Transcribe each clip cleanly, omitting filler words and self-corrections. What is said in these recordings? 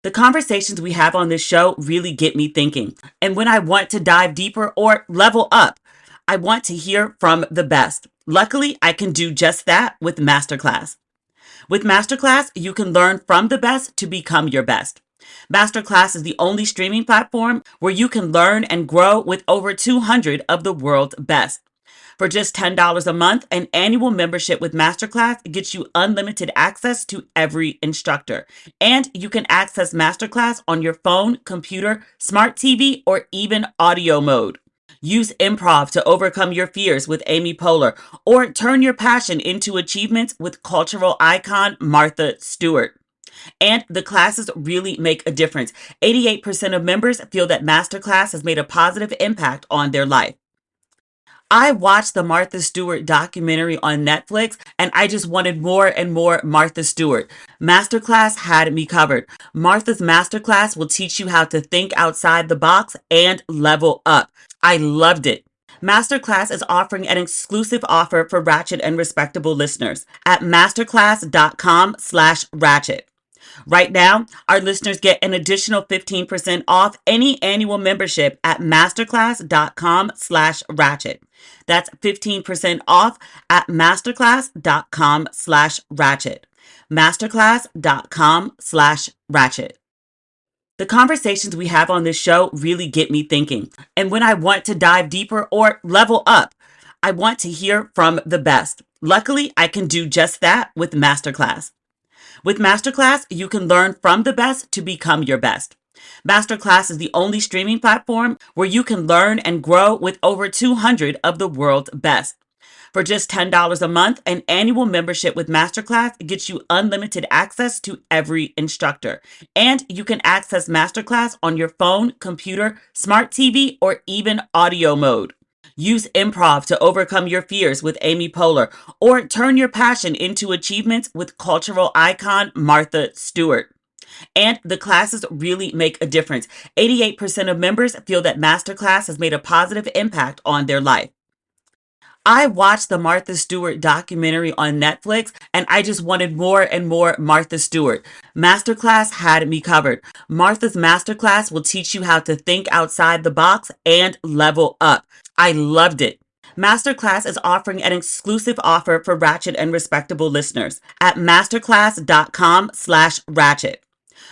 The conversations we have on this show really get me thinking. And when I want to dive deeper or level up, I want to hear from the best. Luckily, I can do just that with Masterclass. With Masterclass, you can learn from the best to become your best. Masterclass is the only streaming platform where you can learn and grow with over 200 of the world's best. For just $10 a month, an annual membership with Masterclass gets you unlimited access to every instructor. And you can access Masterclass on your phone, computer, smart TV, or even audio mode. Use improv to overcome your fears with Amy Poehler, or turn your passion into achievements with cultural icon Martha Stewart. And the classes really make a difference. 88% of members feel that Masterclass has made a positive impact on their life. I watched the Martha Stewart documentary on Netflix, and I just wanted more and more Martha Stewart. Masterclass had me covered. Martha's Masterclass will teach you how to think outside the box and level up. I loved it. Masterclass is offering an exclusive offer for Ratchet and Respectable listeners at masterclass.com/ratchet. Right now, our listeners get an additional 15% off any annual membership at masterclass.com/ratchet. That's 15% off at masterclass.com/ratchet. Masterclass.com/ratchet. The conversations we have on this show really get me thinking. And when I want to dive deeper or level up, I want to hear from the best. Luckily, I can do just that with Masterclass. With Masterclass, you can learn from the best to become your best. Masterclass is the only streaming platform where you can learn and grow with over 200 of the world's best. For just $10 a month, an annual membership with Masterclass gets you unlimited access to every instructor. And you can access Masterclass on your phone, computer, smart TV, or even audio mode. Use improv to overcome your fears with Amy Poehler, or turn your passion into achievements with cultural icon Martha Stewart. And the classes really make a difference. 88% of members feel that Masterclass has made a positive impact on their life. I watched the Martha Stewart documentary on Netflix, and I just wanted more and more Martha Stewart. Masterclass had me covered. Martha's Masterclass will teach you how to think outside the box and level up. I loved it. Masterclass is offering an exclusive offer for Ratchet and Respectable listeners at masterclass.com/ratchet.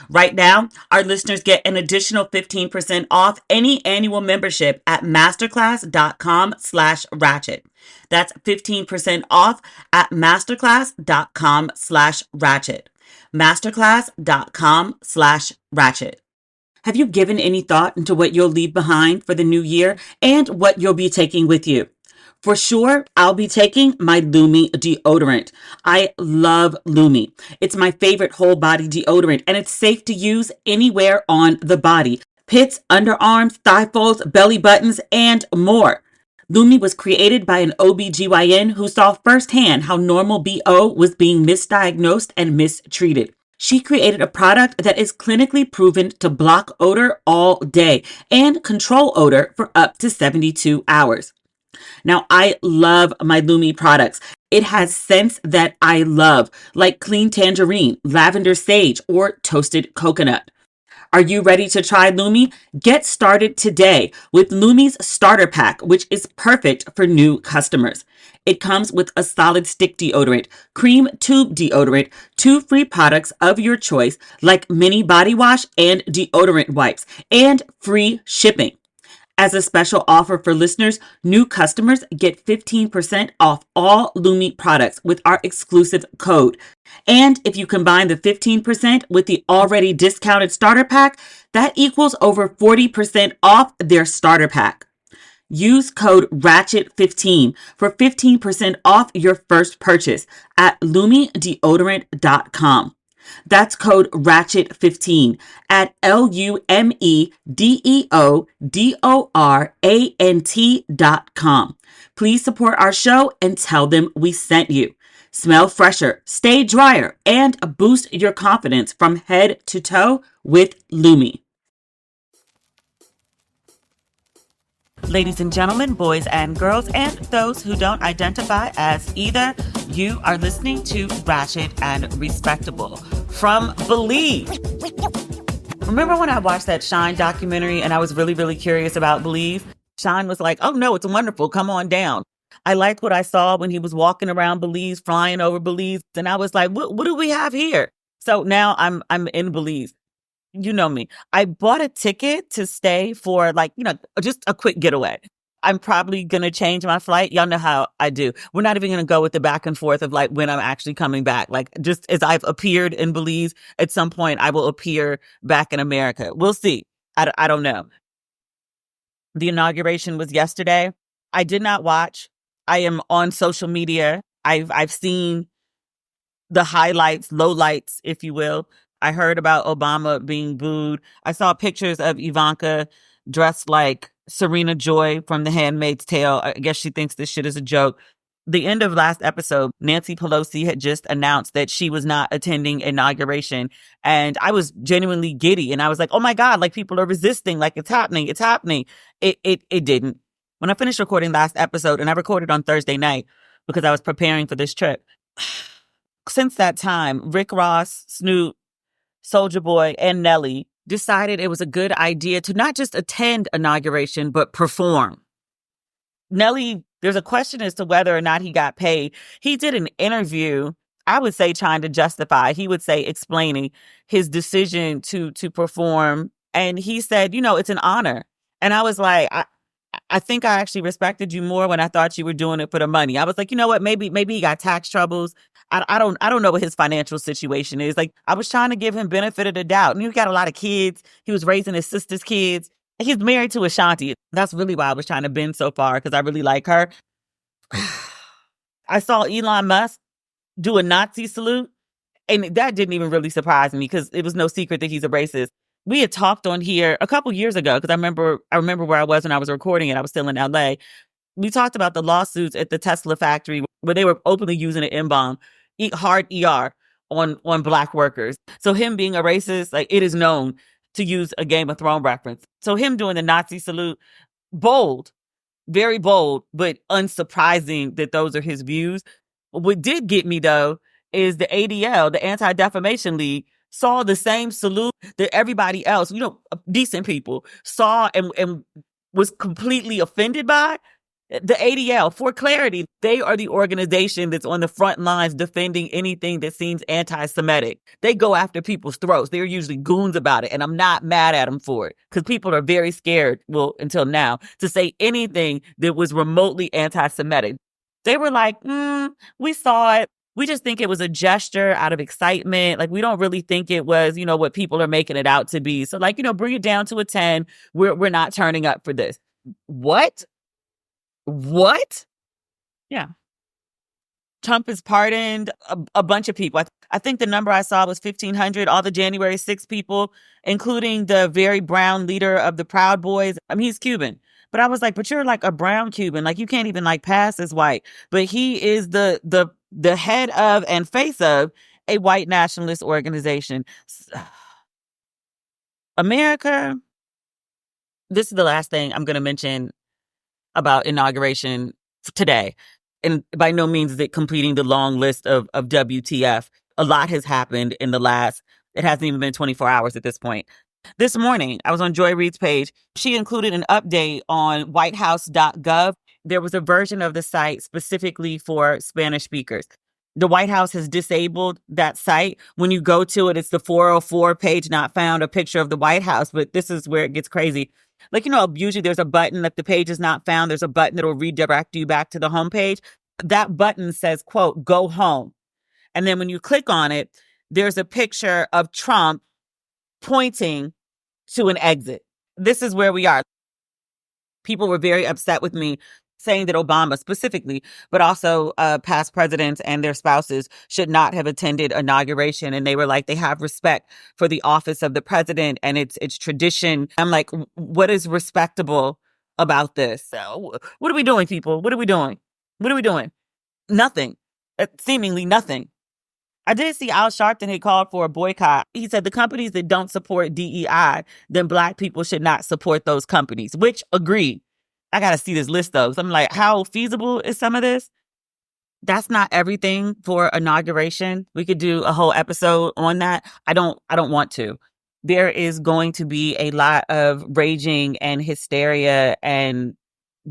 Right now, our listeners get an additional 15% off any annual membership at masterclass.com/ratchet. That's 15% off at masterclass.com/ratchet. Masterclass.com/ratchet. Have you given any thought into what you'll leave behind for the new year and what you'll be taking with you? For sure, I'll be taking my Lumi deodorant. I love Lumi. It's my favorite whole body deodorant, and it's safe to use anywhere on the body. Pits, underarms, thigh folds, belly buttons, and more. Lumi was created by an OBGYN who saw firsthand how normal BO was being misdiagnosed and mistreated. She created a product that is clinically proven to block odor all day and control odor for up to 72 hours. Now, I love my Lumi products. It has scents that I love, like clean tangerine, lavender sage, or toasted coconut. Are you ready to try Lumi? Get started today with Lumi's starter pack, which is perfect for new customers. It comes with a solid stick deodorant, cream tube deodorant, 2 free products of your choice, like mini body wash and deodorant wipes, and free shipping. As a special offer for listeners, new customers get 15% off all Lumi products with our exclusive code. And if you combine the 15% with the already discounted starter pack, that equals over 40% off their starter pack. Use code RATCHET15 for 15% off your first purchase at LumiDeodorant.com. That's code RATCHET15 at LumiDeodorant.com. Please support our show and tell them we sent you. Smell fresher, stay drier, and boost your confidence from head to toe with Lumi. Ladies and gentlemen, boys and girls, and those who don't identify as either, you are listening to Ratchet and Respectable from Believe. Remember when I watched that Shine documentary and I was really, really curious about Believe? Shine was like, oh no, it's wonderful. Come on down. I liked what I saw when he was walking around Belize, flying over Belize. And I was like, what do we have here? So now I'm in Belize. You know me. I bought a ticket to stay for just a quick getaway. I'm probably going to change my flight. Y'all know how I do. We're not even going to go with the back and forth of like when I'm actually coming back. Like just as I've appeared in Belize, at some point I will appear back in America. We'll see. I don't know. The inauguration was yesterday. I did not watch. I am on social media. I've seen the highlights, lowlights, if you will. I heard about Obama being booed. I saw pictures of Ivanka dressed like Serena Joy from The Handmaid's Tale. I guess she thinks this shit is a joke. The end of last episode, Nancy Pelosi had just announced that she was not attending inauguration. And I was genuinely giddy. And I was like, oh my God, like people are resisting, like it's happening, it's happening. It didn't. When I finished recording last episode, and I recorded on Thursday night because I was preparing for this trip. Since that time, Rick Ross, Snoop, Soulja Boy, and Nelly decided it was a good idea to not just attend inauguration, but perform. Nelly, there's a question as to whether or not he got paid. He did an interview, I would say trying to justify, he would say explaining his decision to perform. And he said, it's an honor. And I was like, I think I actually respected you more when I thought you were doing it for the money. I was like, you know what? Maybe he got tax troubles. I don't know what his financial situation is. Like, I was trying to give him benefit of the doubt. And he got a lot of kids. He was raising his sister's kids. He's married to Ashanti. That's really why I was trying to bend so far, because I really like her. I saw Elon Musk do a Nazi salute. And that didn't even really surprise me because it was no secret that he's a racist. We had talked on here a couple years ago because I remember where I was when I was recording it. I was still in LA. We talked about the lawsuits at the Tesla factory where they were openly using an N-bomb, hard ER on Black workers. So him being a racist, like it is known to use a Game of Thrones reference. So him doing the Nazi salute, bold, very bold, but unsurprising that those are his views. What did get me though is the ADL, the Anti-Defamation League, saw the same salute that everybody else, decent people, saw and was completely offended by. The ADL, for clarity, they are the organization that's on the front lines defending anything that seems anti-Semitic. They go after people's throats. They're usually goons about it, and I'm not mad at them for it because people are very scared, well, until now, to say anything that was remotely anti-Semitic. They were like, we saw it. We just think it was a gesture out of excitement. Like, we don't really think it was, what people are making it out to be. So, bring it down to a 10. We're not turning up for this. What? Yeah. Trump has pardoned a bunch of people. I think the number I saw was 1,500, all the January 6 people, including the very brown leader of the Proud Boys. I mean, he's Cuban. But I was like, but you're like a brown Cuban. Like, you can't even pass as white. But he is the head of and face of a white nationalist organization. America, this is the last thing I'm going to mention about inauguration today. And by no means is it completing the long list of WTF. A lot has happened in it hasn't even been 24 hours at this point. This morning, I was on Joy Reid's page. She included an update on whitehouse.gov. There was a version of the site specifically for Spanish speakers. The White House has disabled that site. When you go to it, it's the 404 page not found, a picture of the White House. But this is where it gets crazy. Usually there's a button if the page is not found. There's a button that will redirect you back to the homepage. That button says, quote, go home. And then when you click on it, there's a picture of Trump pointing to an exit. This is where we are. People were very upset with me saying that Obama specifically, but also past presidents and their spouses should not have attended inauguration. And they were like, they have respect for the office of the president and its tradition. I'm like, what is respectable about this? So, what are we doing, people? What are we doing? What are we doing? Nothing. Seemingly nothing. I did see Al Sharpton had called for a boycott. He said the companies that don't support DEI, then Black people should not support those companies, which agreed. I got to see this list though. So I'm like, how feasible is some of this? That's not everything for inauguration. We could do a whole episode on that. I don't want to. there is going to be a lot of raging and hysteria and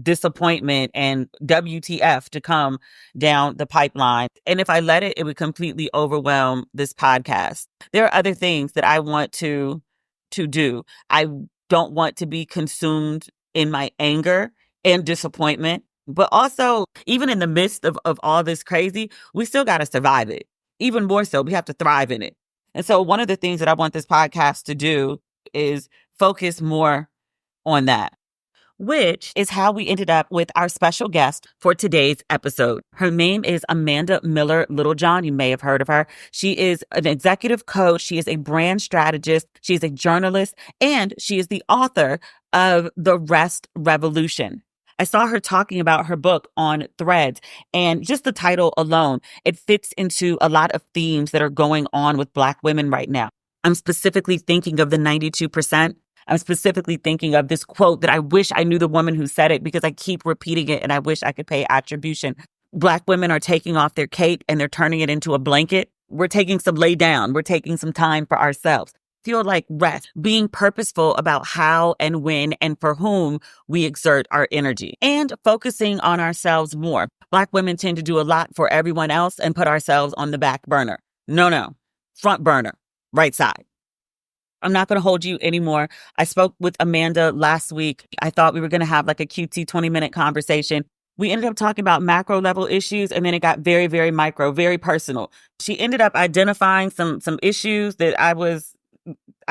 disappointment and WTF to come down the pipeline. And if I let it, it would completely overwhelm this podcast. There are other things that I want to do. I don't want to be consumed in my anger and disappointment. But also, even in the midst of all this crazy, we still got to survive it. Even more so, we have to thrive in it. And so one of the things that I want this podcast to do is focus more on that, which is how we ended up with our special guest for today's episode. Her name is Amanda Miller Littlejohn. You may have heard of her. She is an executive coach. She is a brand strategist. She is a journalist, and she is the author of The Rest Revolution. I saw her talking about her book on Threads, and just the title alone, it fits into a lot of themes that are going on with Black women right now. I'm specifically thinking of the 92%. I'm specifically thinking of this quote that I wish I knew the woman who said it, because I keep repeating it and I wish I could pay attribution. Black women are taking off their cape and they're turning it into a blanket. We're taking some lay down. We're taking some time for ourselves. Feel like rest, being purposeful about how and when and for whom we exert our energy, and focusing on ourselves more. Black women tend to do a lot for everyone else and put ourselves on the back burner. No, front burner, right side. I'm not going to hold you anymore. I spoke with Amanda last week. I thought we were going to have like a QT 20-minute conversation. We ended up talking about macro level issues, and then it got very, very micro, very personal. She ended up identifying some issues that I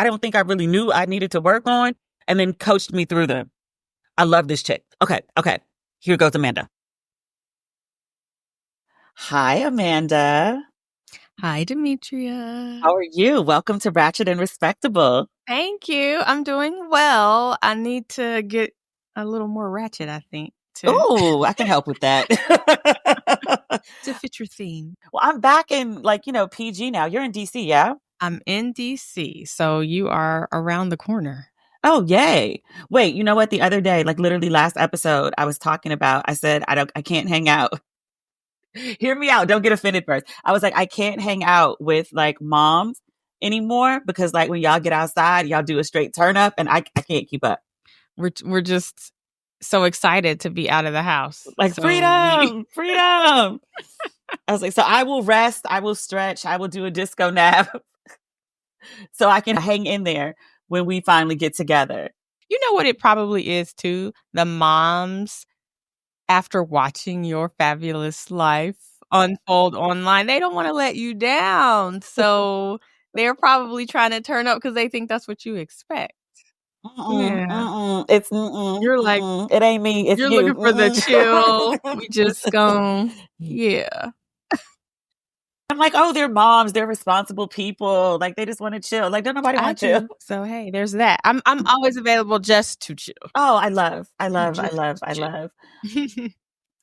don't think I really knew I needed to work on, and then coached me through them. I love this chick. Okay. Here goes Amanda. Hi, Amanda. Hi, Demetria. How are you? Welcome to Ratchet and Respectable. Thank you. I'm doing well. I need to get a little more ratchet, I think. Oh, I can help with that. To fit your theme. Well, I'm back in PG now. You're in DC, yeah? I'm in DC, so you are around the corner. Oh, yay. Wait, you know what? The other day, like literally last episode, I said, I can't hang out. Hear me out. Don't get offended first. I was like, I can't hang out with like moms anymore, because like when y'all get outside, y'all do a straight turn up and I can't keep up. We're just so excited to be out of the house. Like freedom. I was like, so I will rest. I will stretch. I will do a disco nap so I can hang in there when we finally get together. You know what it probably is too? The moms, after watching your fabulous life unfold online, they don't want to let you down. So they're probably trying to turn up because they think that's what you expect. You're like, it ain't me. It's you're you. looking for the chill. We just gone. Yeah. I'm like, oh, they're moms. They're responsible people. Like they just want to chill. Like don't nobody want to chill. So hey, there's that. I'm always available just to chill. Oh, I love.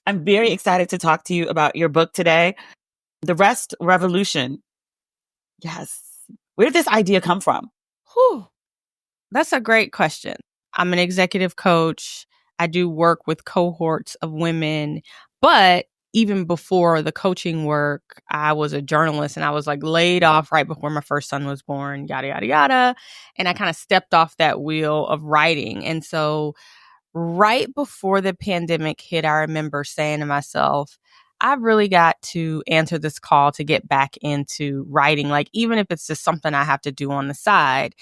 I'm very excited to talk to you about your book today, The Rest Revolution. Yes. Where did this idea come from? Whew. That's a great question. I'm an executive coach. I do work with cohorts of women, but even before the coaching work, I was a journalist and I was like laid off right before my first son was born, yada, yada, yada. And I kind of stepped off that wheel of writing. And so right before the pandemic hit, I remember saying to myself, I've really got to answer this call to get back into writing, like even if it's just something I have to do on the side.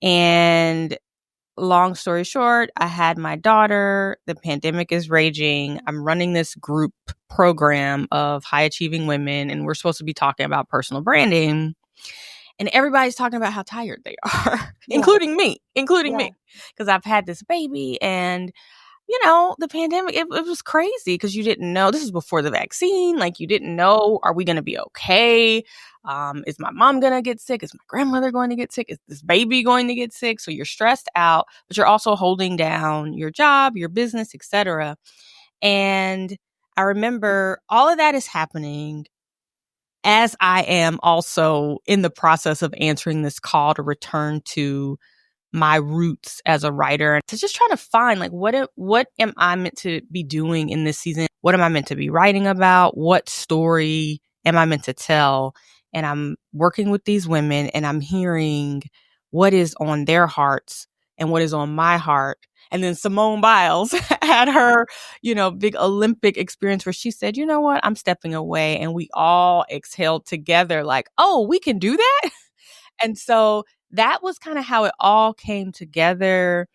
And long story short, I had my daughter. The pandemic is raging. I'm running this group program of high achieving women, and we're supposed to be talking about personal branding. And everybody's talking about how tired they are, including me, because I've had this baby. And, you know, the pandemic, it was crazy because you didn't know. This is before the vaccine. Like, you didn't know, are we going to be okay? Is my mom going to get sick? Is my grandmother going to get sick? Is this baby going to get sick? So you're stressed out, but you're also holding down your job, your business, etc. And I remember all of that is happening as I am also in the process of answering this call to return to my roots as a writer, and to just try to find like what am I meant to be doing in this season? What am I meant to be writing about? What story am I meant to tell? And I'm working with these women and I'm hearing what is on their hearts and what is on my heart. And then Simone Biles had her, big Olympic experience where she said, you know what, I'm stepping away. And we all exhaled together like, oh, we can do that. And so that was kind of how it all came together,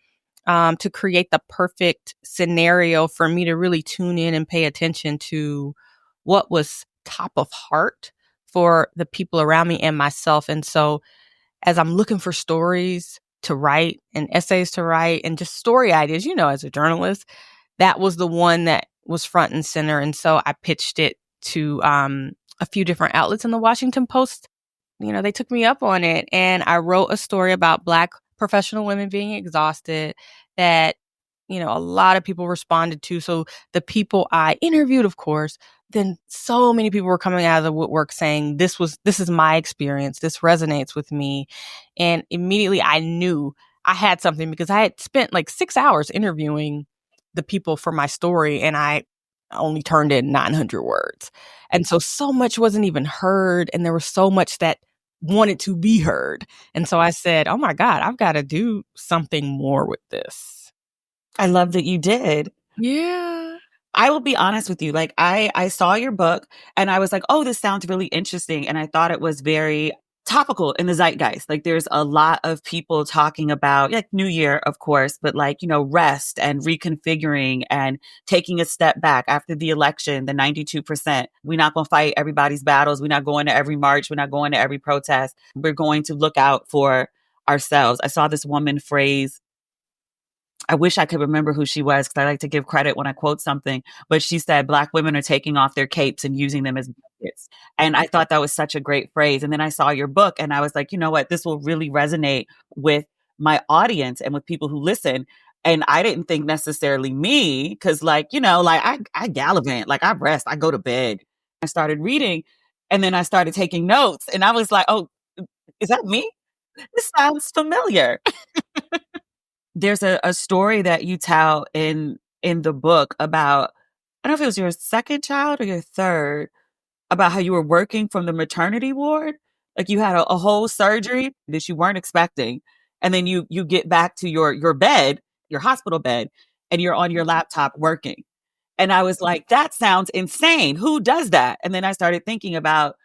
to create the perfect scenario for me to really tune in and pay attention to what was top of heart for the people around me and myself. And so as I'm looking for stories to write and essays to write and just story ideas, as a journalist, that was the one that was front and center. And so I pitched it to a few different outlets in the Washington Post. They took me up on it, and I wrote a story about Black professional women being exhausted that, a lot of people responded to. So the people I interviewed, of course, then so many people were coming out of the woodwork saying, this is my experience. This resonates with me. And immediately I knew I had something because I had spent like 6 hours interviewing the people for my story, and I only turned in 900 words. And so much wasn't even heard. And there was so much that wanted to be heard. And so I said, oh my God, I've got to do something more with this. I love that you did. Yeah. I will be honest with you. Like I saw your book and I was like, oh, this sounds really interesting. And I thought it was very topical in the zeitgeist. Like there's a lot of people talking about like New Year, of course, but like, rest and reconfiguring and taking a step back after the election, the 92%. We're not going to fight everybody's battles. We're not going to every march. We're not going to every protest. We're going to look out for ourselves. I saw this woman phrase, I wish I could remember who she was because I like to give credit when I quote something, but she said, Black women are taking off their capes and using them as blankets. And I thought that was such a great phrase. And then I saw your book and I was like, you know what, this will really resonate with my audience and with people who listen. And I didn't think necessarily me because I gallivant, like I rest, I go to bed. I started reading and then I started taking notes and I was like, oh, is that me? This sounds familiar. There's a story that you tell in the book about, I don't know if it was your second child or your third, about how you were working from the maternity ward. Like you had a whole surgery that you weren't expecting. And then you get back to your bed, your hospital bed, and you're on your laptop working. And I was like, that sounds insane. Who does that? And then I started thinking about,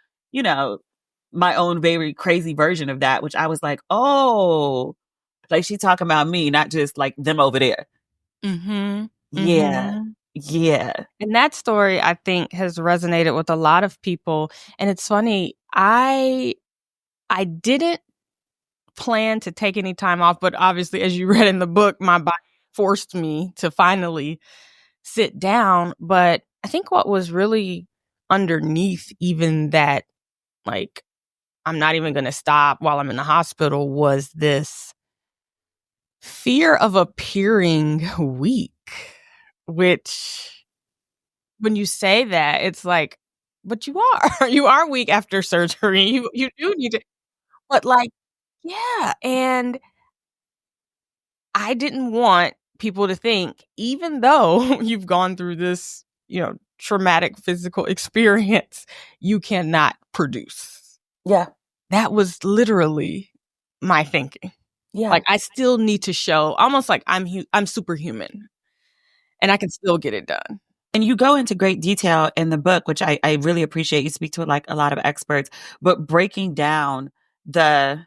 my own very crazy version of that, which I was like, oh, like she talking about me, not just like them over there. Mm-hmm. Yeah. Mm-hmm. Yeah. And that story, I think, has resonated with a lot of people. And it's funny, I didn't plan to take any time off, but obviously, as you read in the book, my body forced me to finally sit down. But I think what was really underneath even that, like, I'm not even going to stop while I'm in the hospital, was this fear of appearing weak, which when you say that, it's like, but you are, you are weak after surgery. You do need to, but like, yeah. And I didn't want people to think, even though you've gone through this, traumatic physical experience, you cannot produce. Yeah. That was literally my thinking. Yeah. Like I still need to show almost like I'm superhuman and I can still get it done. And you go into great detail in the book, which I really appreciate. You speak to like a lot of experts, but breaking down the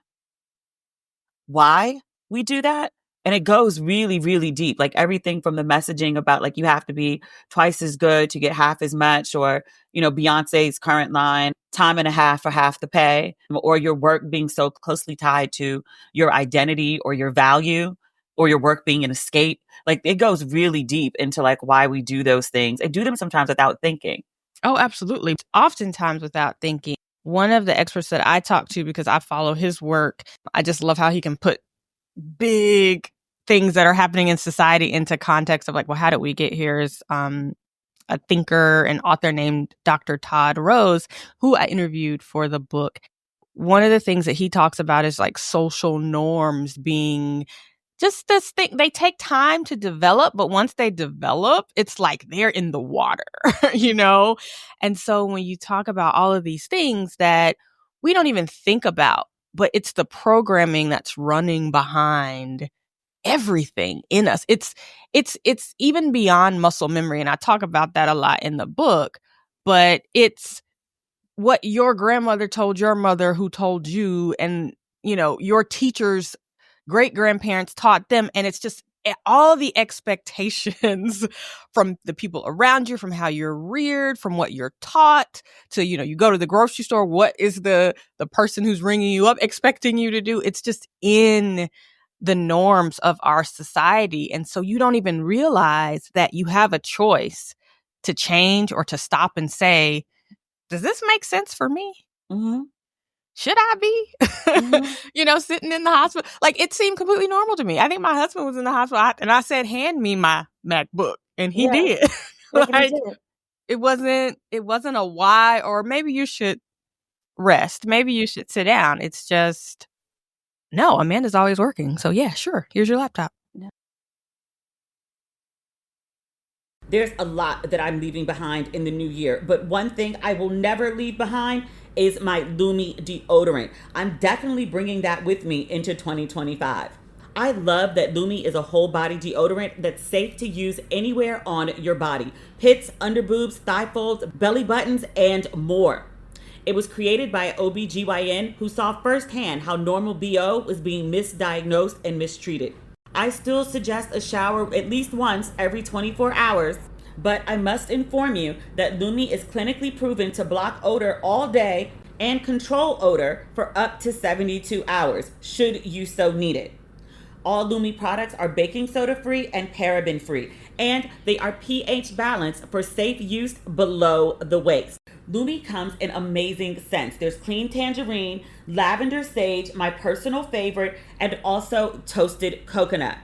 why we do that. And it goes really, really deep. Like everything from the messaging about like you have to be twice as good to get half as much, or, Beyonce's current line, time and a half for half the pay, or your work being so closely tied to your identity or your value, or your work being an escape. Like it goes really deep into like why we do those things and do them sometimes without thinking. Oh, absolutely. Oftentimes without thinking. One of the experts that I talk to, because I follow his work, I just love how he can put big things that are happening in society into context of like, well, how did we get here? Is a thinker and author named Dr. Todd Rose, who I interviewed for the book. One of the things that he talks about is like social norms being just this thing. They take time to develop, but once they develop, it's like they're in the water, And so when you talk about all of these things that we don't even think about but it's the programming that's running behind everything in us. It's even beyond muscle memory. And I talk about that a lot in the book, but it's what your grandmother told your mother, who told you, and, your teachers, great grandparents taught them. And it's just all the expectations from the people around you, from how you're reared, from what you're taught to, you go to the grocery store. What is the person who's ringing you up expecting you to do? It's just in the norms of our society. And so you don't even realize that you have a choice to change or to stop and say, does this make sense for me? Mm-hmm. Should I be, sitting in the hospital? Like, it seemed completely normal to me. I think my husband was in the hospital and I said, hand me my MacBook. And he did. Like, it wasn't a why, or maybe you should rest. Maybe you should sit down. It's just, no, Amanda's always working. So yeah, sure. Here's your laptop. There's a lot that I'm leaving behind in the new year, but one thing I will never leave behind is my Lumi deodorant. I'm definitely bringing that with me into 2025. I love that Lumi is a whole body deodorant that's safe to use anywhere on your body. Pits, underboobs, thigh folds, belly buttons, and more. It was created by an OBGYN who saw firsthand how normal BO was being misdiagnosed and mistreated. I still suggest a shower at least once every 24 hours, but I must inform you that Lumi is clinically proven to block odor all day and control odor for up to 72 hours, should you so need it. All Lumi products are baking soda free and paraben free, and they are pH balanced for safe use below the waist. Lumi comes in amazing scents. There's clean tangerine, lavender sage, my personal favorite, and also toasted coconut.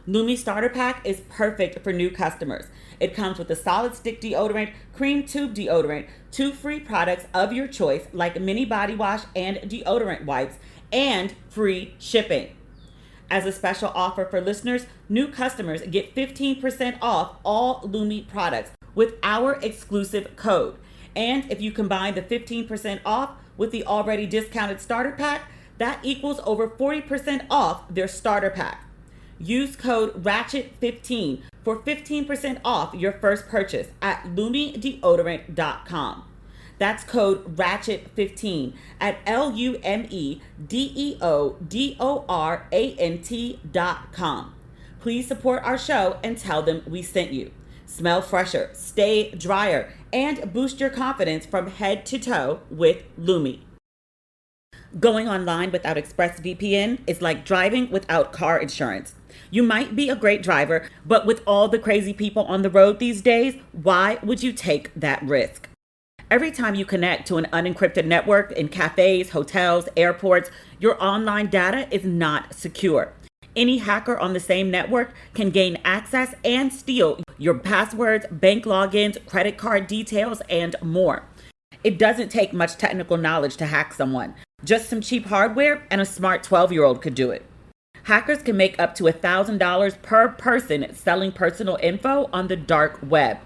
Lumi Starter Pack is perfect for new customers. It comes with a solid stick deodorant, cream tube deodorant, 2 free products of your choice like mini body wash and deodorant wipes, and free shipping. As a special offer for listeners, new customers get 15% off all Lumi products with our exclusive code. And if you combine the 15% off with the already discounted starter pack, that equals over 40% off their starter pack. Use code RATCHET15 for 15% off your first purchase at LumiDeodorant.com. That's code RATCHET15 at LumiDeodorant.com. Please support our show and tell them we sent you. Smell fresher, stay drier, and boost your confidence from head to toe with Lumi. Going online without ExpressVPN is like driving without car insurance. You might be a great driver, but with all the crazy people on the road these days, why would you take that risk? Every time you connect to an unencrypted network in cafes, hotels, airports, your online data is not secure. Any hacker on the same network can gain access and steal your passwords, bank logins, credit card details, and more. It doesn't take much technical knowledge to hack someone. Just some cheap hardware and a smart 12-year-old could do it. Hackers can make up to $1,000 per person selling personal info on the dark web.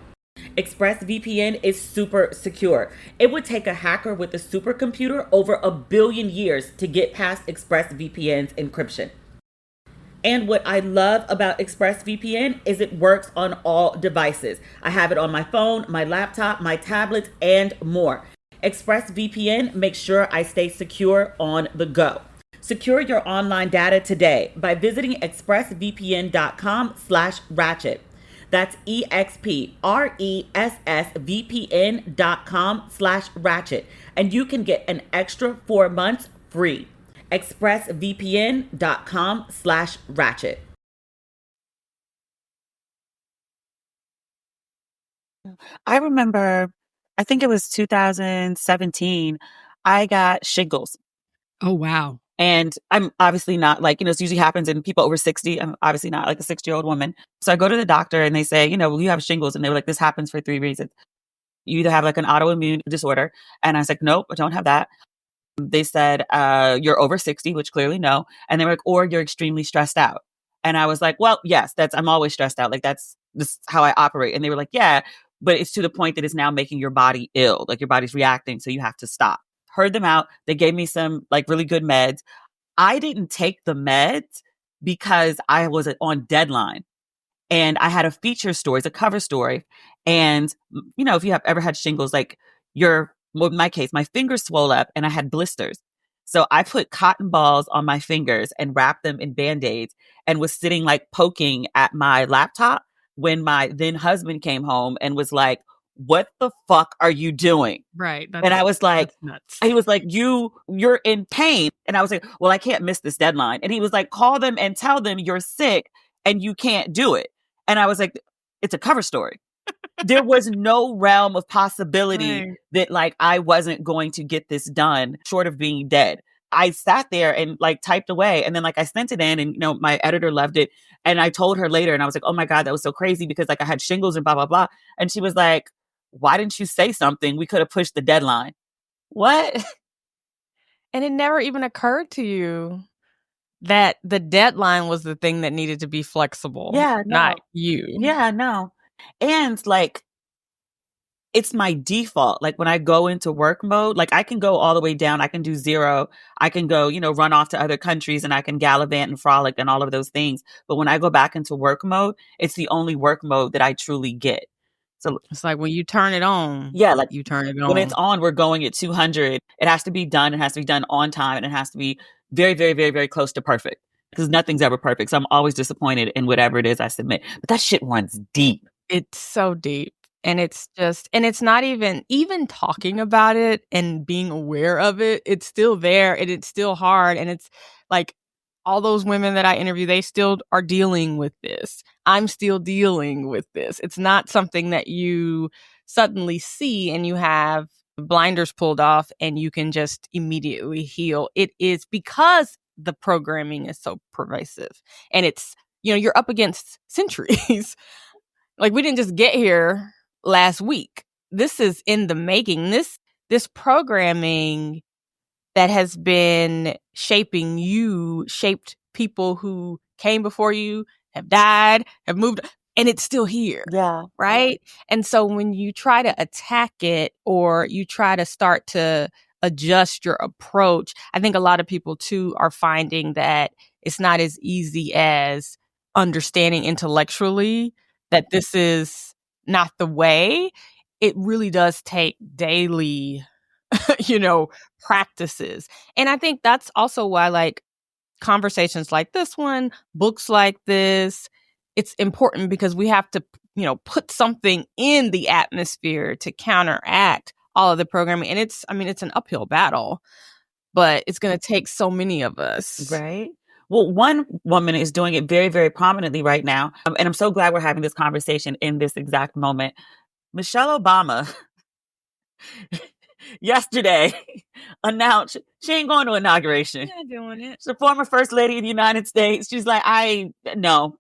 ExpressVPN is super secure. It would take a hacker with a supercomputer over 1 billion years to get past ExpressVPN's encryption. And what I love about ExpressVPN is it works on all devices. I have it on my phone, my laptop, my tablets, and more. ExpressVPN makes sure I stay secure on the go. Secure your online data today by visiting expressvpn.com/ratchet. That's expressvpn.com/ratchet. And you can get an extra 4 months free. expressvpn.com/ratchet. I remember, I think it was 2017, I got shingles. Oh, wow. And I'm obviously not like, this usually happens in people over 60. I'm obviously not like a 60-year-old woman. So I go to the doctor and they say, well, you have shingles. And they were like, this happens for 3 reasons. You either have like an autoimmune disorder. And I was like, nope, I don't have that. They said, you're over 60, which clearly no. And they were like, or you're extremely stressed out. And I was like, well, yes, I'm always stressed out. Like that's how I operate. And they were like, yeah, but it's to the point that it's now making your body ill. Like your body's reacting. So you have to stop. heard them out. They gave me some like really good meds. I didn't take the meds because I was on deadline. And I had a feature story, it's a cover story. And, you know, if you have ever had shingles, like well, in my case, my fingers swole up and I had blisters. So I put cotton balls on my fingers and wrapped them in Band-Aids and was sitting like poking at my laptop when my then husband came home and was like, what the fuck are you doing? Right. And I was like, nuts. he was like, you're in pain. And I was like, well, I can't miss this deadline. And he was like, call them and tell them you're sick and you can't do it. And I was like, it's a cover story. There was no realm of possibility that like I wasn't going to get this done short of being dead. I sat there and like typed away and then like I sent it in and, you know, my editor loved it. And I told her later and I was like, oh my God, that was so crazy because like I had shingles and blah, blah, blah. And she was like, why didn't you say something? We could have pushed the deadline. What? And it never even occurred to you that the deadline was the thing that needed to be flexible. Yeah, no. Not you. Yeah, no. And like, it's my default. Like when I go into work mode, like I can go all the way down. I can do 0. I can go, you know, run off to other countries and I can gallivant and frolic and all of those things. But when I go back into work mode, it's the only work mode that I truly get. So it's like when you turn it on. Yeah, like you turn it on. When it's on, we're going at 200. It has to be done. It has to be done on time. And it has to be very, very, very, very close to perfect. Because nothing's ever perfect. So I'm always disappointed in whatever it is I submit. But that shit runs deep. It's so deep. And it's just, and it's not even talking about it and being aware of it. It's still there and it's still hard. And it's like all those women that I interview, they still are dealing with this. I'm still dealing with this. It's not something that you suddenly see and you have blinders pulled off and you can just immediately heal. It is because the programming is so pervasive and it's, you know, you're up against centuries. Like we didn't just get here last week. This is in the making. This programming that has been shaping you, shaped people who came before you, have died, have moved, and it's still here. Yeah. Right? And so when you try to attack it or you try to start to adjust your approach, I think a lot of people too are finding that it's not as easy as understanding intellectually that this is not the way. It really does take daily, you know, practices. And I think that's also why like conversations like this one, books like this, it's important because we have to, you know, put something in the atmosphere to counteract all of the programming. And it's an uphill battle, but it's going to take so many of us. Right. Well, one woman is doing it very, very prominently right now. And I'm so glad we're having this conversation in this exact moment. Michelle Obama yesterday announced she ain't going to inauguration. Not doing it. She's the former first lady of the United States. She's like, no.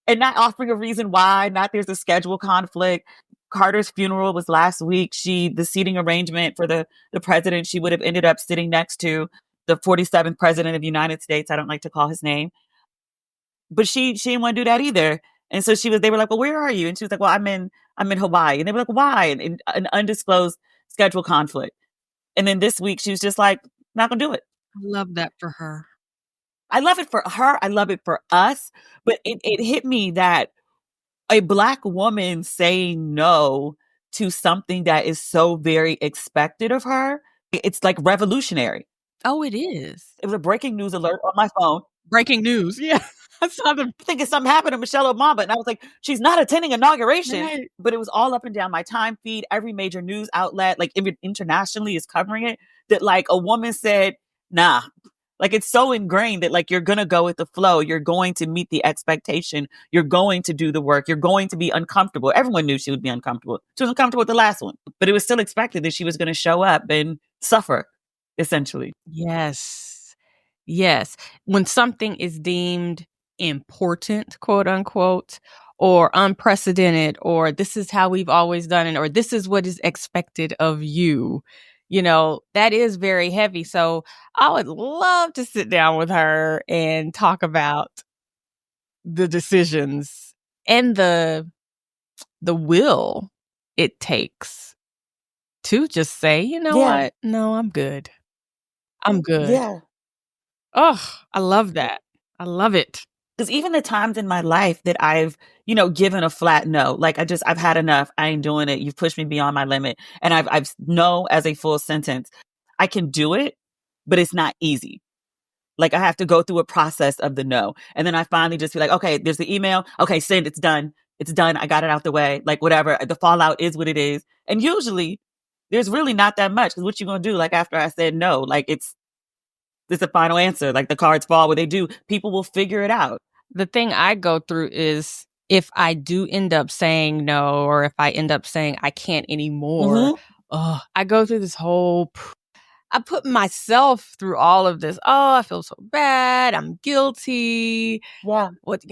And not offering a reason why, not there's a schedule conflict. Carter's funeral was last week. The seating arrangement for the president, she would have ended up sitting next to the 47th president of the United States. I don't like to call his name. But she didn't want to do that either. And so they were like, well, where are you? And she was like, well, I'm in Hawaii. And they were like, why? And an undisclosed schedule conflict. And then this week she was just like, not gonna do it. I love that for her. I love it for her. I love it for us. But it hit me that a Black woman saying no to something that is so very expected of her, it's like revolutionary. Oh, it is. It was a breaking news alert on my phone. Breaking news. Yeah. I saw them thinking something happened to Michelle Obama. And I was like, she's not attending inauguration. Right. But it was all up and down my time feed. Every major news outlet, like even internationally, is covering it. That like a woman said, nah. Like it's so ingrained that like you're going to go with the flow. You're going to meet the expectation. You're going to do the work. You're going to be uncomfortable. Everyone knew she would be uncomfortable. She was uncomfortable with the last one. But it was still expected that she was going to show up and suffer, essentially. Yes. Yes. When something is deemed important, quote unquote, or unprecedented, or this is how we've always done it, or this is what is expected of you, you know, that is very heavy. So I would love to sit down with her and talk about the decisions and the will it takes to just say, you know Yeah. what? No, I'm good. I'm good. Yeah. Oh, I love that. I love it. Because even the times in my life that I've, given a flat no, like I've had enough. I ain't doing it. You've pushed me beyond my limit. And I've no as a full sentence. I can do it, but it's not easy. Like I have to go through a process of the no. And then I finally just be like, okay, there's the email. Okay, send, it's done. It's done. I got it out the way. Like whatever. The fallout is what it is. And usually there's really not that much. Because what you going to do? Like after I said no, like it's a final answer. Like the cards fall where they do. People will figure it out. The thing I go through is if I do end up saying no, or if I end up saying I can't anymore, I go through this whole, I put myself through all of this. Oh, I feel so bad. I'm guilty. Yeah. What,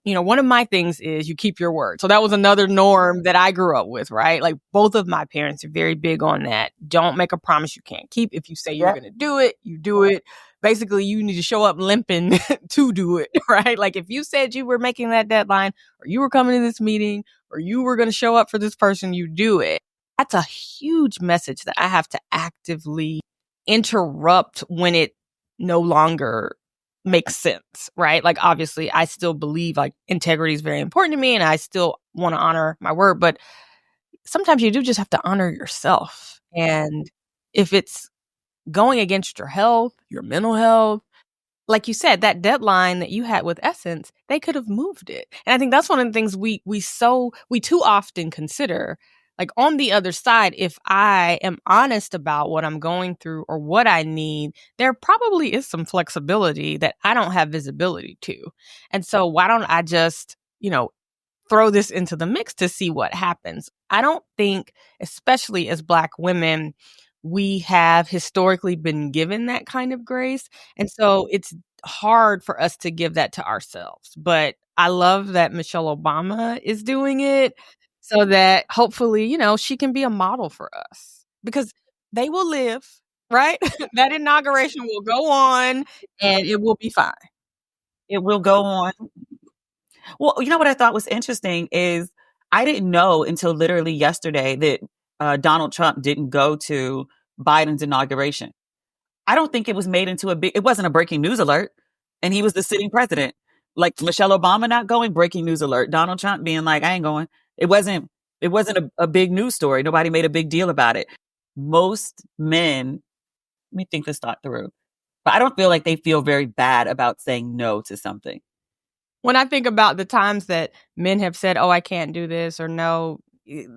one of my things is you keep your word. So that was another norm that I grew up with, right? Like both of my parents are very big on that. Don't make a promise you can't keep. If you say you're going to do it, you do it. Basically, you need to show up limping to do it, right? Like if you said you were making that deadline or you were coming to this meeting or you were going to show up for this person, you do it. That's a huge message that I have to actively interrupt when it no longer makes sense, right? Like obviously I still believe like integrity is very important to me and I still want to honor my word, but sometimes you do just have to honor yourself. And if it's going against your health, your mental health, like you said, that deadline that you had with Essence, they could have moved it. And I think that's one of the things we too often consider. Like on the other side, if I am honest about what I'm going through or what I need, there probably is some flexibility that I don't have visibility to. And so why don't I just, throw this into the mix to see what happens? I don't think, especially as Black women, we have historically been given that kind of grace. And so it's hard for us to give that to ourselves. But I love that Michelle Obama is doing it so that hopefully, she can be a model for us because they will live, right? That inauguration will go on and it will be fine. It will go on. Well, what I thought was interesting is I didn't know until literally yesterday that Donald Trump didn't go to Biden's inauguration. I don't think it was made into it wasn't a breaking news alert. And he was the sitting president. Like Michelle Obama not going, breaking news alert. Donald Trump being like, I ain't going. It wasn't a big news story. Nobody made a big deal about it. Most men, let me think this thought through. But I don't feel like they feel very bad about saying no to something. When I think about the times that men have said, oh, I can't do this or no, it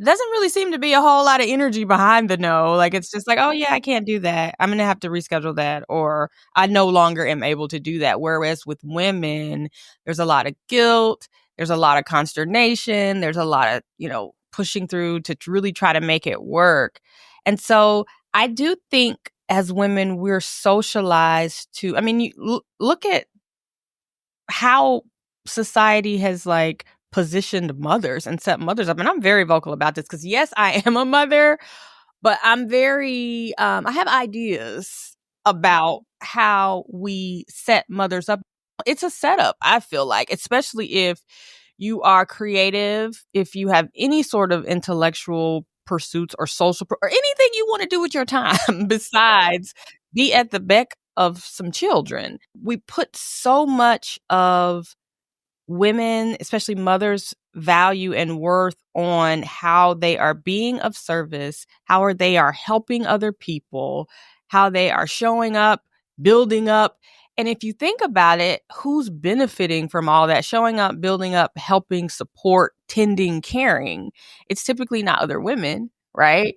doesn't really seem to be a whole lot of energy behind the no. Like, it's just like, oh, yeah, I can't do that. I'm going to have to reschedule that. Or I no longer am able to do that. Whereas with women, there's a lot of guilt. There's a lot of consternation. There's a lot of, pushing through to really try to make it work. And so I do think as women, we're socialized to, you look at how society has like positioned mothers and set mothers up. And I'm very vocal about this because yes, I am a mother, but I'm very, I have ideas about how we set mothers up. It's a setup, I feel like, especially if you are creative, if you have any sort of intellectual pursuits or social or anything you want to do with your time besides be at the beck of some children. We put so much of women, especially mothers' value and worth on how they are being of service, how they are helping other people, how they are showing up, building up. And if you think about it, who's benefiting from all that? Showing up, building up, helping, support, tending, caring. It's typically not other women, right?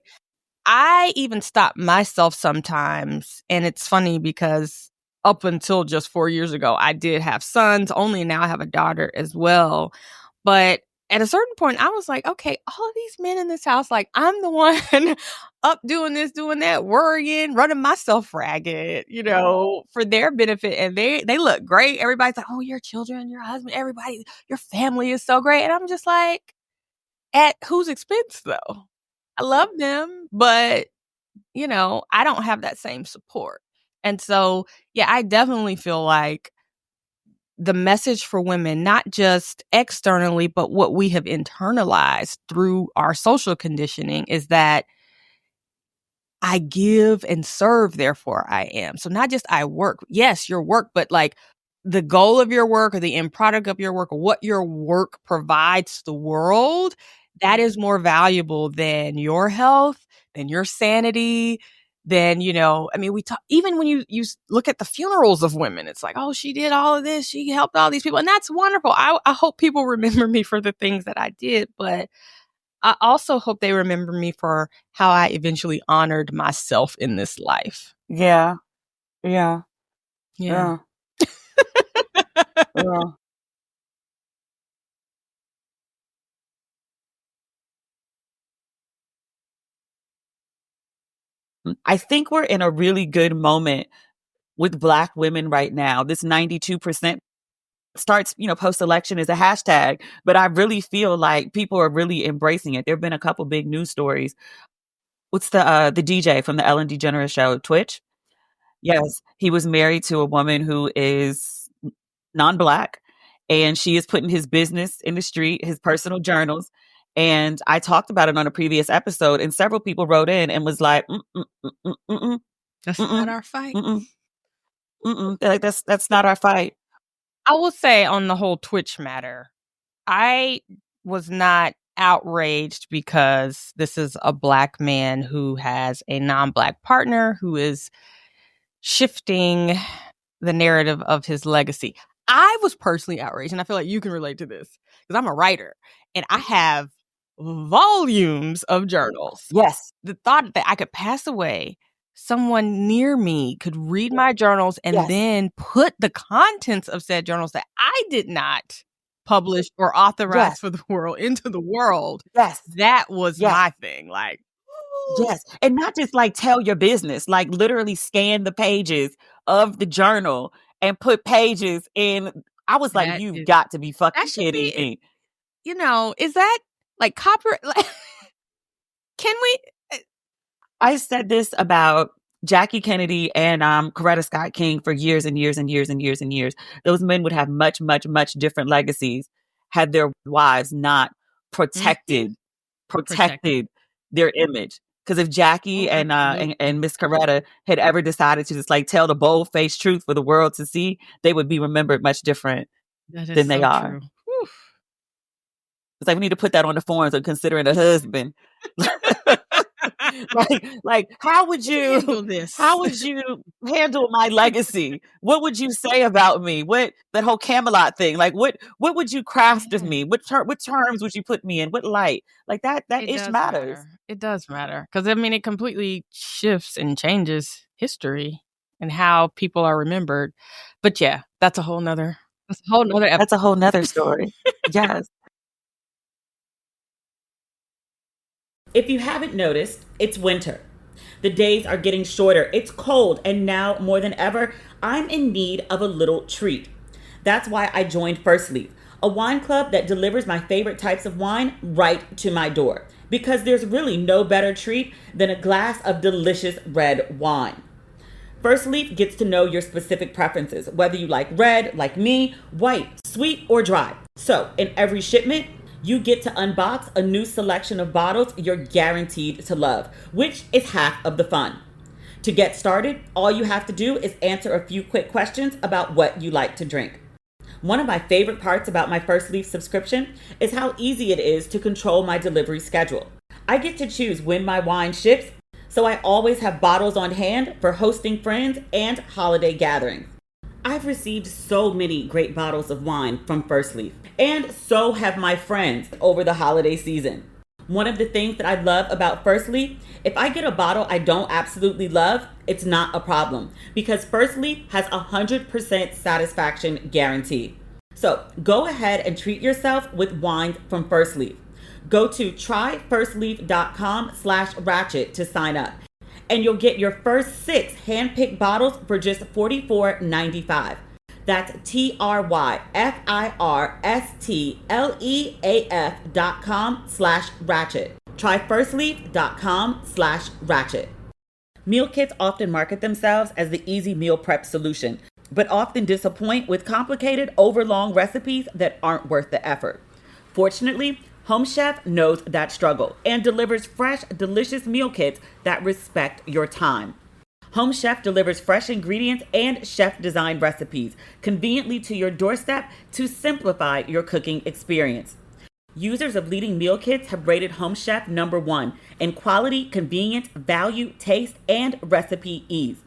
I even stop myself sometimes. And it's funny because up until just 4 years ago, I did have sons. Only now I have a daughter as well. But at a certain point, I was like, okay, all of these men in this house, like I'm the one up doing this, doing that, worrying, running myself ragged, for their benefit. And they look great. Everybody's like, oh, your children, your husband, everybody, your family is so great. And I'm just like, at whose expense though? I love them, but I don't have that same support. And so, yeah, I definitely feel like the message for women, not just externally, but what we have internalized through our social conditioning is that I give and serve, therefore I am. So not just I work. Yes, your work, but like the goal of your work or the end product of your work or what your work provides the world, that is more valuable than your health, than your sanity, than, I mean, we talk, even when you look at the funerals of women, it's like, oh, she did all of this. She helped all these people. And that's wonderful. I hope people remember me for the things that I did, but I also hope they remember me for how I eventually honored myself in this life. Yeah. Yeah. Yeah. Yeah. I think we're in a really good moment with Black women right now. This 92% starts, post-election as a hashtag, but I really feel like people are really embracing it. There have been a couple big news stories. What's the DJ from the Ellen DeGeneres show, Twitch? Yes, he was married to a woman who is non-Black, and she is putting his business in the street, his personal journals. And I talked about it on a previous episode, and several people wrote in and was like, That's not our fight. like that's not our fight. I will say on the whole Twitch matter, I was not outraged because this is a Black man who has a non-Black partner who is shifting the narrative of his legacy. I was personally outraged, and I feel like you can relate to this because I'm a writer and I have volumes of journals. Yes. The thought that I could pass away, someone near me could read my journals and then put the contents of said journals that I did not publish or authorize for the world into the world. Yes. That was my thing. Like, yes. And not just like tell your business, like literally scan the pages of the journal and put pages in. I was like, you've got to be fucking kidding me. Is that like copyright? Can we? I said this about Jackie Kennedy and Coretta Scott King for years and years and years and years and years. Those men would have much, much, much different legacies had their wives not protected their image. Because if Jackie and Miss Coretta had ever decided to just like tell the bold-faced truth for the world to see, they would be remembered much different than they are. True. It's like we need to put that on the forums of considering a husband. like how would you handle this? How would you handle my legacy? What would you say about me? What that whole Camelot thing? Like what would you craft of me? What terms would you put me in? What light? Like that ish matters. It does matter because I mean it completely shifts and changes history and how people are remembered. But yeah, that's a whole nother episode. That's a whole nother story. Yes. If you haven't noticed, it's winter. The days are getting shorter. It's cold, and now more than ever, I'm in need of a little treat. That's why I joined First Leaf, a wine club that delivers my favorite types of wine right to my door. Because there's really no better treat than a glass of delicious red wine. First Leaf gets to know your specific preferences, whether you like red, like me, white, sweet, or dry. So, in every shipment, you get to unbox a new selection of bottles you're guaranteed to love, which is half of the fun. To get started, all you have to do is answer a few quick questions about what you like to drink. One of my favorite parts about my First Leaf subscription is how easy it is to control my delivery schedule. I get to choose when my wine ships, so I always have bottles on hand for hosting friends and holiday gatherings. I've received so many great bottles of wine from First Leaf, and so have my friends over the holiday season. One of the things that I love about First Leaf, if I get a bottle I don't absolutely love, it's not a problem because First Leaf has 100% satisfaction guarantee. So go ahead and treat yourself with wines from First Leaf. Go to tryfirstleaf.com/ratchet to sign up. And you'll get your first 6 hand-picked bottles for just $44.95. That's tryfirstleaf.com/ratchet. Tryfirstleaf.com/ratchet. Meal kits often market themselves as the easy meal prep solution, but often disappoint with complicated, overlong recipes that aren't worth the effort. Fortunately, Home Chef knows that struggle and delivers fresh, delicious meal kits that respect your time. Home Chef delivers fresh ingredients and chef-designed recipes conveniently to your doorstep to simplify your cooking experience. Users of leading meal kits have rated Home Chef #1 in quality, convenience, value, taste, and recipe ease.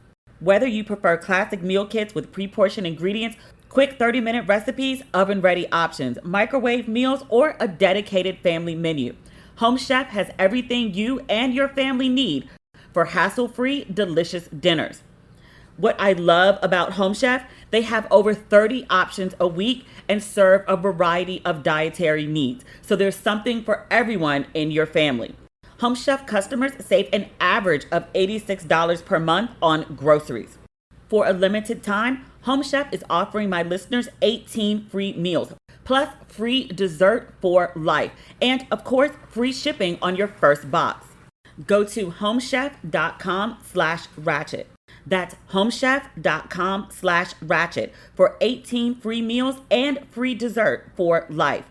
Whether you prefer classic meal kits with pre-portioned ingredients, quick 30-minute recipes, oven-ready options, microwave meals, or a dedicated family menu, Home Chef has everything you and your family need for hassle-free, delicious dinners. What I love about Home Chef, they have over 30 options a week and serve a variety of dietary needs. So there's something for everyone in your family. Home Chef customers save an average of $86 per month on groceries. For a limited time, Home Chef is offering my listeners 18 free meals, plus free dessert for life, and of course, free shipping on your first box. Go to homechef.com/ratchet. That's homechef.com/ratchet for 18 free meals and free dessert for life.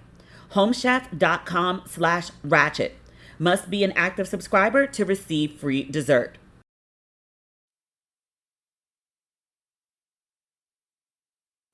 Homechef.com/ratchet. Must be an active subscriber to receive free dessert.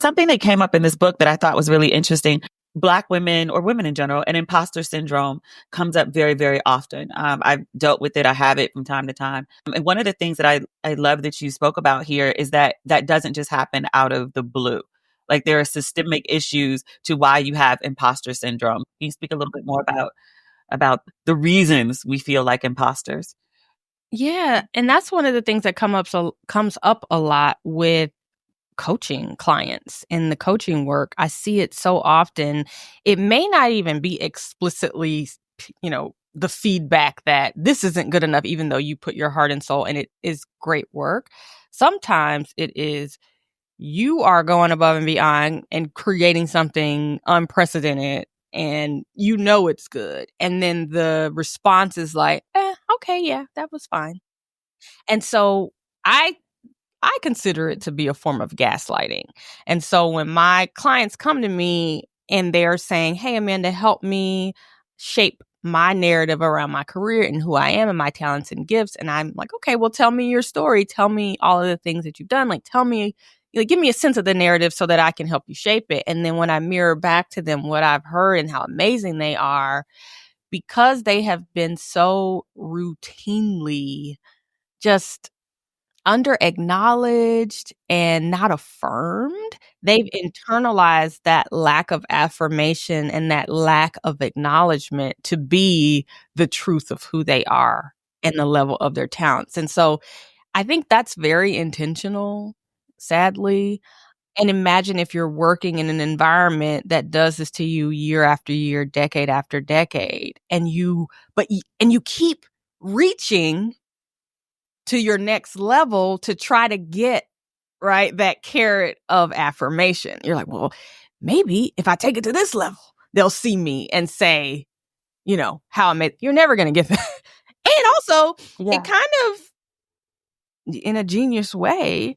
Something that came up in this book that I thought was really interesting. Black women, or women in general, and imposter syndrome comes up very, very often. I've dealt with it. I have it from time to time. And one of the things that I love that you spoke about here is that doesn't just happen out of the blue. Like, there are systemic issues to why you have imposter syndrome. Can you speak a little bit more about the reasons we feel like imposters? Yeah, and that's one of the things that comes up a lot with coaching clients in the coaching work. I see it so often. It may not even be explicitly, the feedback that this isn't good enough, even though you put your heart and soul, and it is great work. Sometimes it is you are going above and beyond and creating something unprecedented, and it's good. And then the response is like, okay, yeah, that was fine. And so I consider it to be a form of gaslighting. And so when my clients come to me and they're saying, hey, Amanda, help me shape my narrative around my career and who I am and my talents and gifts. And I'm like, okay, well, tell me your story. Tell me all of the things that you've done. Like, tell me, give me a sense of the narrative so that I can help you shape it. And then when I mirror back to them what I've heard and how amazing they are, because they have been so routinely just under acknowledged and not affirmed, they've internalized that lack of affirmation and that lack of acknowledgement to be the truth of who they are and the level of their talents. And so I think that's very intentional, sadly. And imagine if you're working in an environment that does this to you year after year, decade after decade, and you keep reaching to your next level to try to get, right, that carrot of affirmation. You're like, well, maybe if I take it to this level, they'll see me and say, how I made. You're never going to get that. And also, It kind of, in a genius way,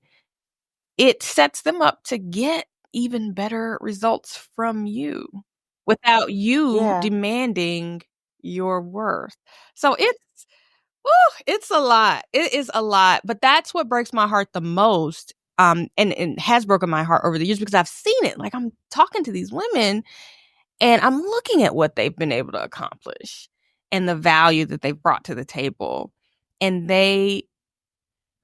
it sets them up to get even better results from you without you demanding your worth. So it's a lot. It is a lot. But that's what breaks my heart the most. And has broken my heart over the years because I've seen it. Like, I'm talking to these women and I'm looking at what they've been able to accomplish and the value that they've brought to the table. And they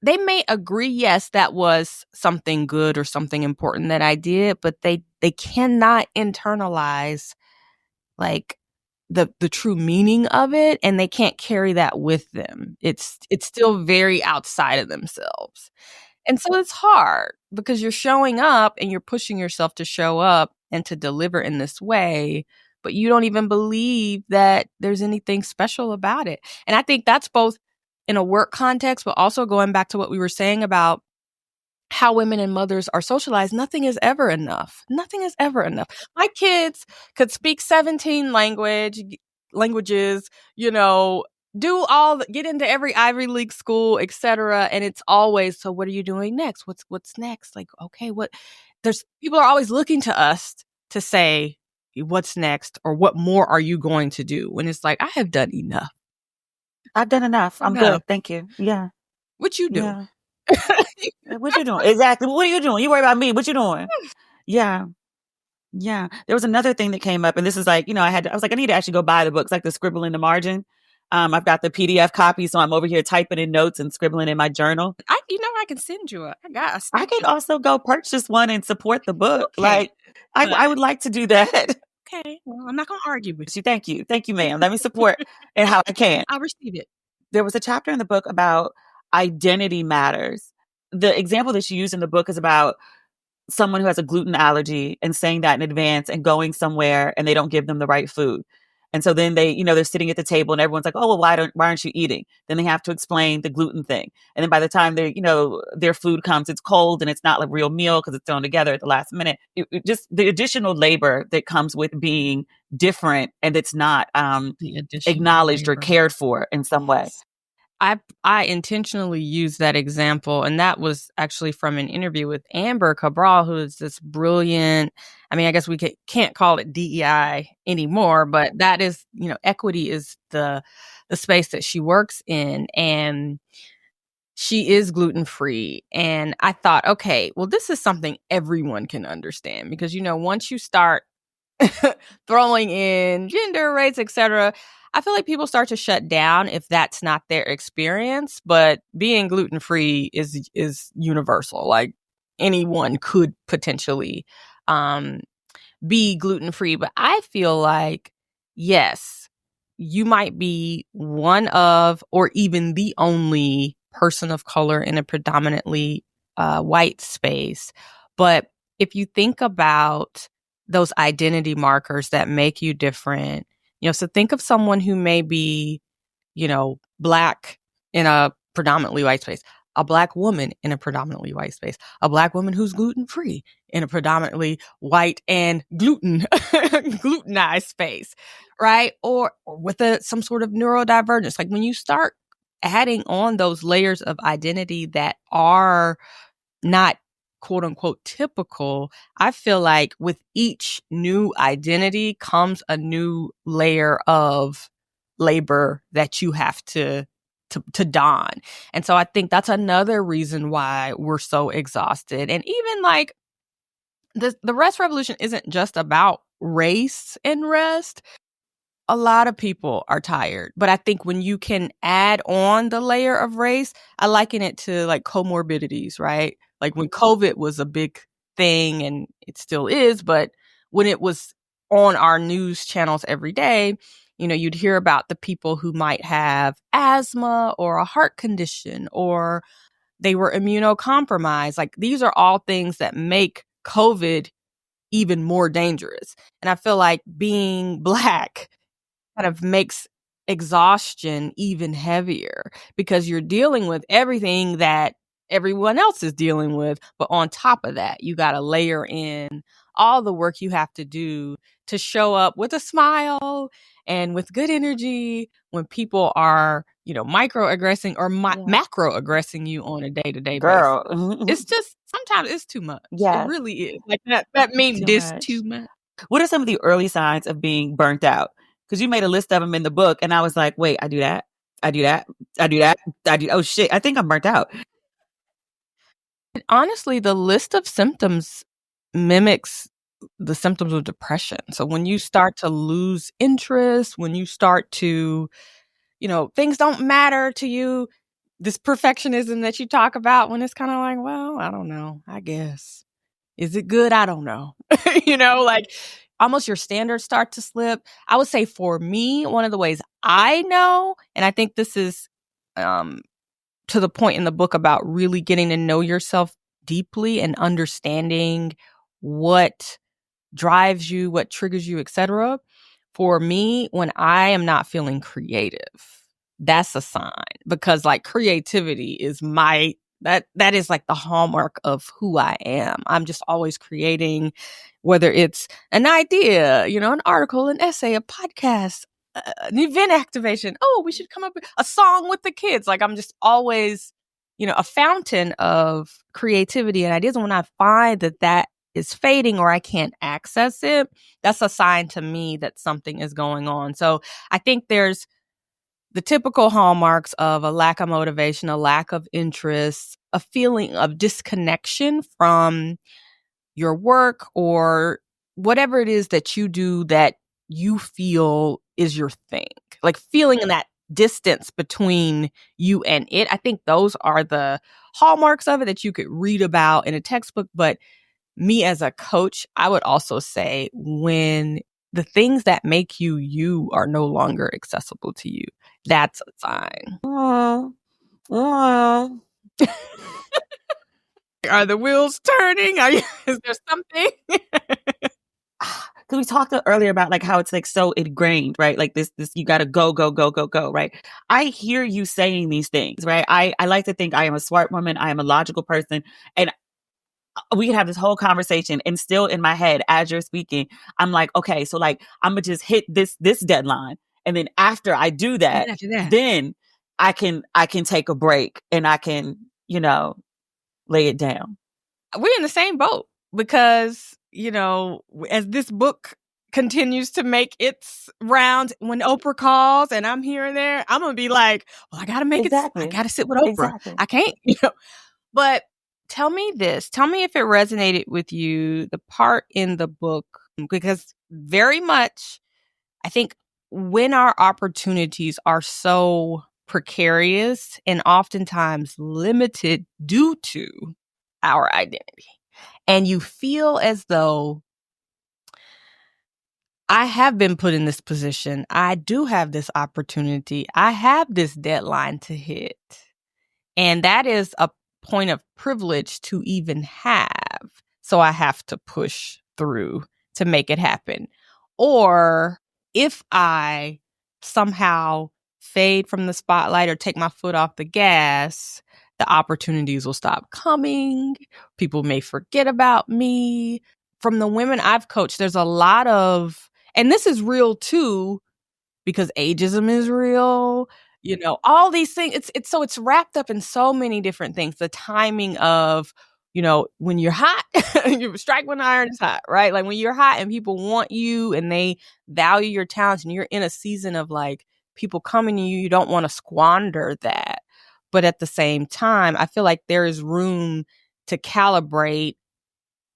may agree, yes, that was something good or something important that I did, but they cannot internalize like the true meaning of it, and they can't carry that with them. It's still very outside of themselves. And so it's hard because you're showing up and you're pushing yourself to show up and to deliver in this way, but you don't even believe that there's anything special about it. And I think that's both in a work context, but also going back to what we were saying about how women and mothers are socialized. Nothing is ever enough. Nothing is ever enough. My kids could speak 17 languages, get into every Ivy League school, etc. And it's always, so what are you doing next? What's next? Like, okay, there's people are always looking to us to say, what's next, or what more are you going to do? When it's like, I have done enough. I've done enough. I'm Enough. good. Thank you. Yeah. What you do? Yeah. What you doing? Exactly. What are you doing? You worry about me. What you doing? Yeah. Yeah. There was another thing that came up, and this is like, I was like, I need to actually go buy the books, like the scribble in the margin. I've got the PDF copy, so I'm over here typing in notes and scribbling in my journal. I can send you I could also go purchase one and support the book. Like, I would like to do that. Okay. Well, I'm not going to argue with you. Thank you. Thank you, ma'am. Let me support and how I can. I'll receive it. There was a chapter in the book about identity matters. The example that she used in the book is about someone who has a gluten allergy and saying that in advance and going somewhere and they don't give them the right food. And so then they, they're sitting at the table and everyone's like, oh, well, why aren't you eating? Then they have to explain the gluten thing. And then by the time they, their food comes, it's cold and it's not like a real meal because it's thrown together at the last minute. It just the additional labor that comes with being different and it's not acknowledged or cared for in some way. I intentionally used that example, and that was actually from an interview with Amber Cabral, who is this brilliant, I guess we can't call it DEI anymore, but that is, equity is the space that she works in, and she is gluten-free. And I thought, okay, well, this is something everyone can understand because, once you start throwing in gender, race, etc., I feel like people start to shut down if that's not their experience. But being gluten-free is universal. Like anyone could potentially be gluten-free. But I feel like, yes, you might be one of or even the only person of color in a predominantly white space. But if you think about those identity markers that make you different, so think of someone who may be, Black in a predominantly white space, a Black woman in a predominantly white space, a Black woman who's gluten-free in a predominantly white and glutenized space, right? Or with some sort of neurodivergence. Like when you start adding on those layers of identity that are not quote unquote typical, I feel like with each new identity comes a new layer of labor that you have to don. And so I think that's another reason why we're so exhausted. And even like the rest revolution isn't just about race and rest. A lot of people are tired, but I think when you can add on the layer of race, I liken it to like comorbidities, right? Like when COVID was a big thing, and it still is, but when it was on our news channels every day, you'd hear about the people who might have asthma or a heart condition, or they were immunocompromised. Like these are all things that make COVID even more dangerous. And I feel like being Black kind of makes exhaustion even heavier because you're dealing with everything that everyone else is dealing with. But on top of that, you got to layer in all the work you have to do to show up with a smile and with good energy when people are, microaggressing or macroaggressing you on a day-to-day basis. It's just, sometimes it's too much. It really is. Like that means this too much. What are some of the early signs of being burnt out? Because you made a list of them in the book, and I was like, wait, I do that. Oh shit, I think I'm burnt out. Honestly, the list of symptoms mimics the symptoms of depression. So when you start to lose interest, when you start to, things don't matter to you, this perfectionism that you talk about, when it's kind of like, well, I don't know, I guess. Is it good? I don't know. Like almost your standards start to slip. I would say for me, one of the ways I know, and I think this is to the point in the book about really getting to know yourself deeply and understanding what drives you, what triggers you, etc. For me, when I am not feeling creative, that's a sign, because like creativity is that is like the hallmark of who I am. I'm just always creating, whether it's an idea, an article, an essay, a podcast, an event activation. Oh, we should come up with a song with the kids. Like I'm just always, a fountain of creativity and ideas. And when I find that is fading or I can't access it, that's a sign to me that something is going on. So I think there's the typical hallmarks of a lack of motivation, a lack of interest, a feeling of disconnection from your work or whatever it is that you do that you feel is your thing. Like feeling that distance between you and it. I think those are the hallmarks of it that you could read about in a textbook. But me as a coach, I would also say when the things that make you you are no longer accessible to you, that's a sign. Are the wheels turning? Is there something? Because we talked earlier about like how it's like so ingrained, right? Like this, you got to go, right? I hear you saying these things, right? I like to think I am a smart woman. I am a logical person. And we can have this whole conversation and still in my head, as you're speaking, I'm like, okay, so like, I'm gonna just hit this deadline. And then after I do that, then I can take a break and I can, lay it down. We're in the same boat because, as this book continues to make its rounds, when Oprah calls and I'm here and there, I'm going to be like, well, I got to make it. I got to sit with Oprah. Exactly. I can't, But tell me this. Tell me if it resonated with you, the part in the book, because very much, I think when our opportunities are so precarious and oftentimes limited due to our identity, and you feel as though I have been put in this position, I do have this opportunity, I have this deadline to hit, and that is a point of privilege to even have, so I have to push through to make it happen. Or if I somehow fade from the spotlight or take my foot off the gas, the opportunities will stop coming. People may forget about me. From the women I've coached, there's a lot of, and this is real too, because ageism is real, all these things. It's wrapped up in so many different things. The timing of, when you're hot, you strike when the iron is hot, right? Like when you're hot and people want you and they value your talents and you're in a season of like people coming to you, you don't want to squander that. But at the same time, I feel like there is room to calibrate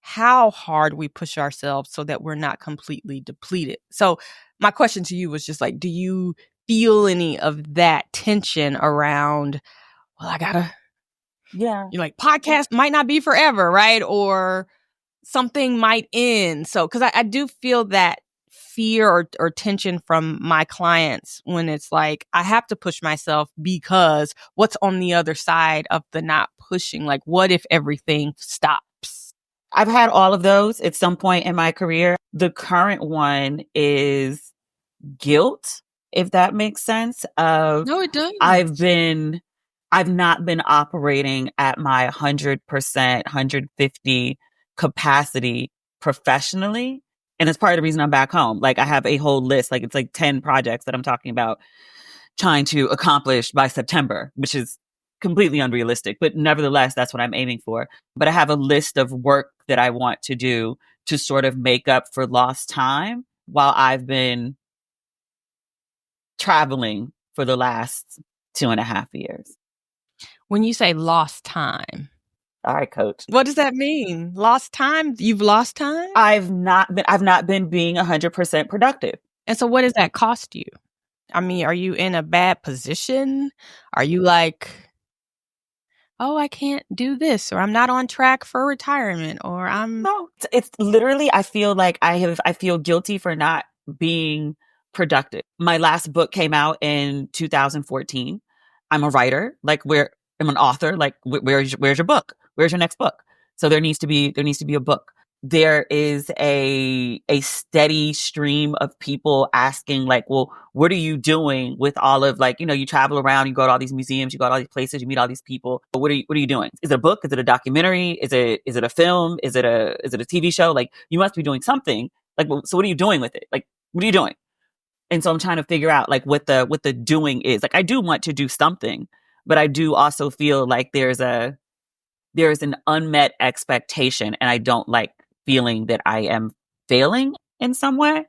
how hard we push ourselves so that we're not completely depleted. So my question to you was just like, do you feel any of that tension around, well, I gotta, podcast might not be forever, right? Or something might end. So, because I do feel that fear or tension from my clients when it's like, I have to push myself because what's on the other side of the not pushing? Like, what if everything stops? I've had all of those at some point in my career. The current one is guilt, if that makes sense. No, it does. I've not been operating at my 100%, 150 capacity professionally. And it's part of the reason I'm back home. Like I have a whole list, like it's like 10 projects that I'm talking about trying to accomplish by September, which is completely unrealistic, but nevertheless, that's what I'm aiming for. But I have a list of work that I want to do to sort of make up for lost time while I've been traveling for the last 2.5 years. When you say lost time, all right, coach. What does that mean? Lost time? You've lost time? I've not been being 100% productive. And so what does that cost you? I mean, are you in a bad position? Are you like, oh, I can't do this, or I'm not on track for retirement, or No, it's literally, I feel like I feel guilty for not being productive. My last book came out in 2014. I'm a writer, I'm an author. Like, where's your book? Where's your next book? So there needs to be a book. There is a steady stream of people asking like, well, what are you doing with all of like, you travel around, you go to all these museums, you go to all these places, you meet all these people. But what are you doing? Is it a book? Is it a documentary? Is it a film? Is it a TV show? Like, you must be doing something. Like, so what are you doing with it? Like, what are you doing? And so I'm trying to figure out like what the doing is. Like, I do want to do something, but I do also feel like there's an unmet expectation, and I don't like feeling that I am failing in some way.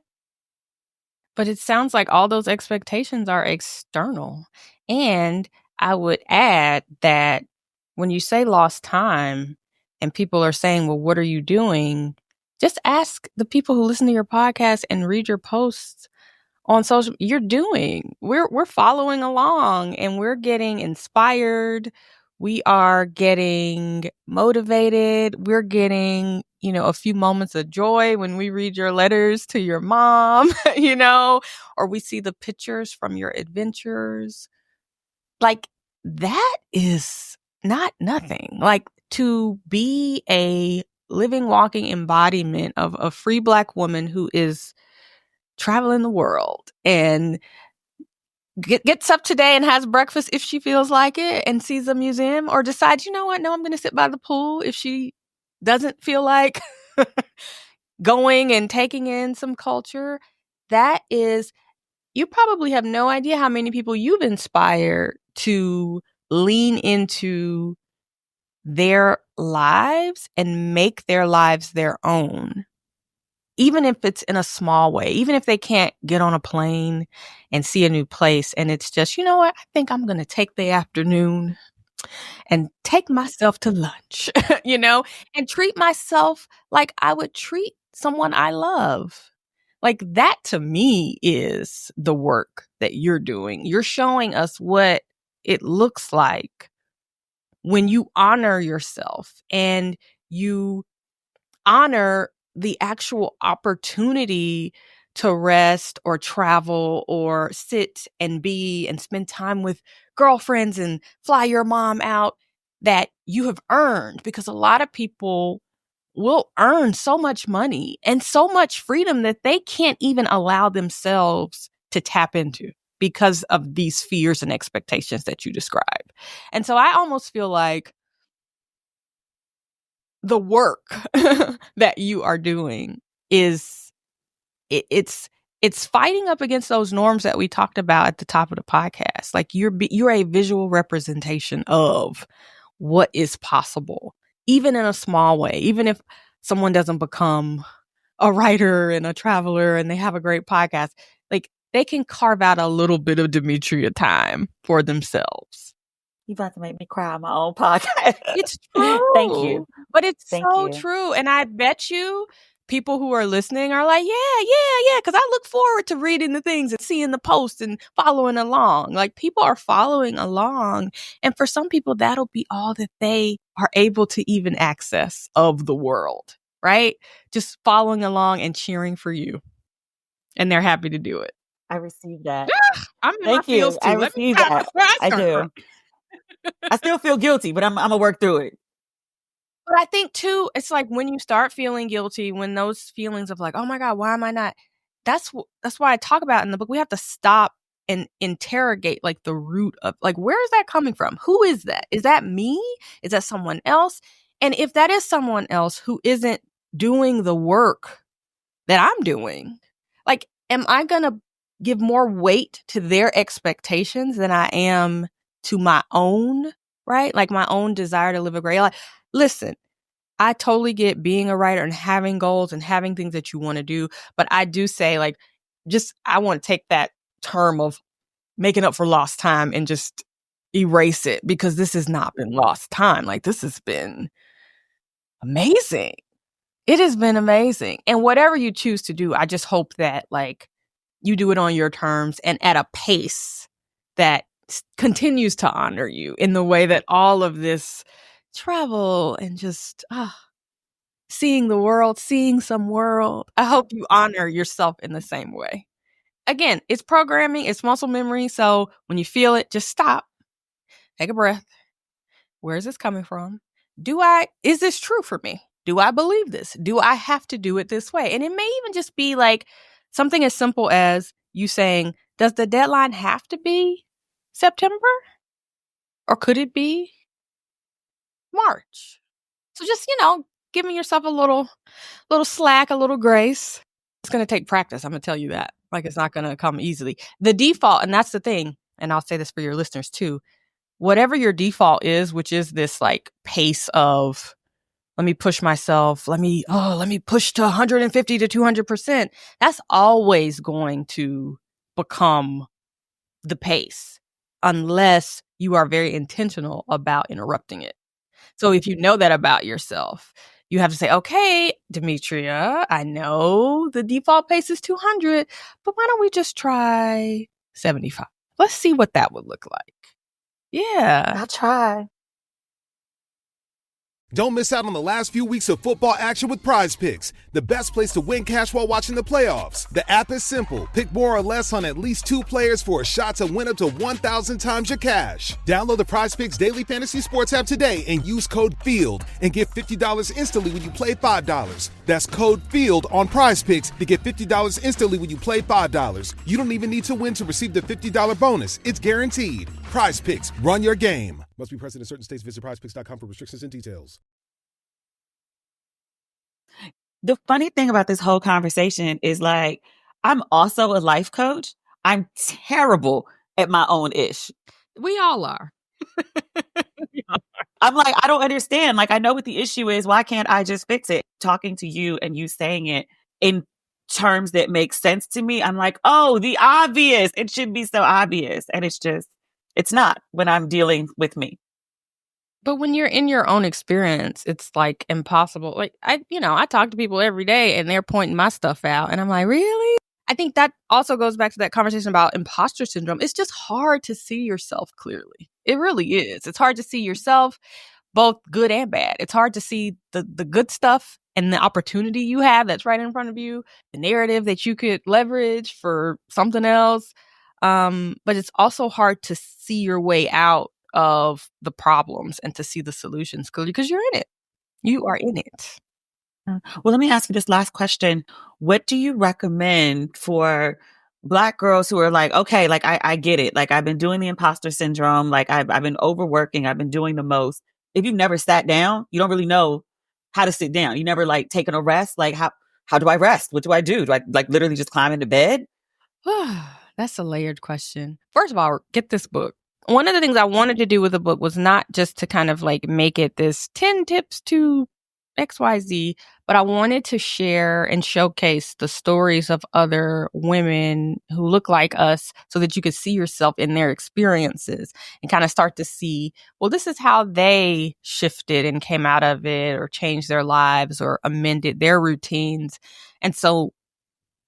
But it sounds like all those expectations are external. And I would add that when you say lost time and people are saying, well, what are you doing? Just ask the people who listen to your podcast and read your posts on social. You're doing. We're following along and we're getting inspired. We are getting motivated. We're getting, a few moments of joy when we read your letters to your mom, or we see the pictures from your adventures. Like, that is not nothing. Like, to be a living, walking embodiment of a free Black woman who is traveling the world and gets up today and has breakfast if she feels like it and sees a museum, or decides, you know what, no, I'm going to sit by the pool if she doesn't feel like going and taking in some culture. That is, you probably have no idea how many people you've inspired to lean into their lives and make their lives their own. Even if it's in a small way, even if they can't get on a plane and see a new place, and it's just, you know what, I think I'm going to take the afternoon and take myself to lunch, and treat myself like I would treat someone I love. Like, that to me is the work that you're doing. You're showing us what it looks like when you honor yourself and you honor the actual opportunity to rest or travel or sit and be and spend time with girlfriends and fly your mom out, that you have earned. Because a lot of people will earn so much money and so much freedom that they can't even allow themselves to tap into because of these fears and expectations that you describe. And so I almost feel like the work that you are doing is it's fighting up against those norms that we talked about at the top of the podcast. Like, you're a visual representation of what is possible, even in a small way. Even if someone doesn't become a writer and a traveler and they have a great podcast, like, they can carve out a little bit of Demetria time for themselves. You about to make me cry on my own podcast. It's true. Thank you. But it's Thank so you. true. And I bet you people who are listening are like, yeah. Because I look forward to reading the things and seeing the posts and following along. Like, people are following along. And for some people, that'll be all that they are able to even access of the world, right? Just following along and cheering for you. And they're happy to do it. I received that. I'm in Thank my you. feels too. I Let me received that. where I start do. from. I still feel guilty, but I'm gonna work through it. But I think too, it's like when you start feeling guilty, when those feelings of like, oh my God, why am I not? That's why I talk about in the book. We have to stop and interrogate like the root of like, where is that coming from? Who is that? Is that me? Is that someone else? And if that is someone else who isn't doing the work that I'm doing, like, am I going to give more weight to their expectations than I am to my own, right? Like, my own desire to live a great life. Listen, I totally get being a writer and having goals and having things that you want to do. But I do say, like, I want to take that term of making up for lost time and just erase it, because this has not been lost time. Like, this has been amazing. It has been amazing. And whatever you choose to do, I just hope that, like, you do it on your terms and at a pace that continues to honor you in the way that all of this travel and just seeing the world, seeing some world, I hope you honor yourself in the same way. Again, it's programming, it's muscle memory. So when you feel it, just stop, take a breath. Where is this coming from? Is this true for me? Do I believe this? Do I have to do it this way? And it may even just be like something as simple as you saying, does the deadline have to be September? Or could it be March? So just, giving yourself a little slack, a little grace. It's going to take practice. I'm going to tell you that. Like, it's not going to come easily. The default, and that's the thing, and I'll say this for your listeners too, whatever your default is, which is this like pace of let me push myself. Let me push to 150 to 200%. That's always going to become the pace unless you are very intentional about interrupting it. So if you know that about yourself, you have to say, okay, Demetria, I know the default pace is 200, but why don't we just try 75? Let's see what that would look like. Yeah. I'll try. Don't miss out on the last few weeks of football action with PrizePicks, the best place to win cash while watching the playoffs. The app is simple. Pick more or less on at least 2 players for a shot to win up to 1,000 times your cash. Download the PrizePicks Daily Fantasy Sports app today and use code FIELD and get $50 instantly when you play $5. That's code FIELD on PrizePicks to get $50 instantly when you play $5. You don't even need to win to receive the $50 bonus. It's guaranteed. PrizePicks, run your game. Must be present in certain states. Visit prizepicks.com for restrictions and details. The funny thing about this whole conversation is like, I'm also a life coach. I'm terrible at my own ish. We all are. I'm like, I don't understand. Like, I know what the issue is. Why can't I just fix it? Talking to you and you saying it in terms that make sense to me, I'm like, oh, the obvious. It should be so obvious. And it's not when I'm dealing with me. But when you're in your own experience, it's like impossible. Like I talk to people every day and they're pointing my stuff out and I'm like, really? I think that also goes back to that conversation about imposter syndrome. It's just hard to see yourself clearly. It really is. It's hard to see yourself, both good and bad. It's hard to see the good stuff and the opportunity you have that's right in front of you, the narrative that you could leverage for something else. But it's also hard to see your way out of the problems and to see the solutions clearly because you're in it. You are in it. Well, let me ask you this last question. What do you recommend for Black girls who are like, okay, like I get it. Like I've been doing the imposter syndrome. Like I've been overworking. I've been doing the most. If you've never sat down, you don't really know how to sit down. You never like taken a rest. Like how do I rest? What do I do? Do I like literally just climb into bed? That's a layered question. First of all, get this book. One of the things I wanted to do with the book was not just to kind of like make it this 10 tips to XYZ, but I wanted to share and showcase the stories of other women who look like us so that you could see yourself in their experiences and kind of start to see, well, this is how they shifted and came out of it or changed their lives or amended their routines. And so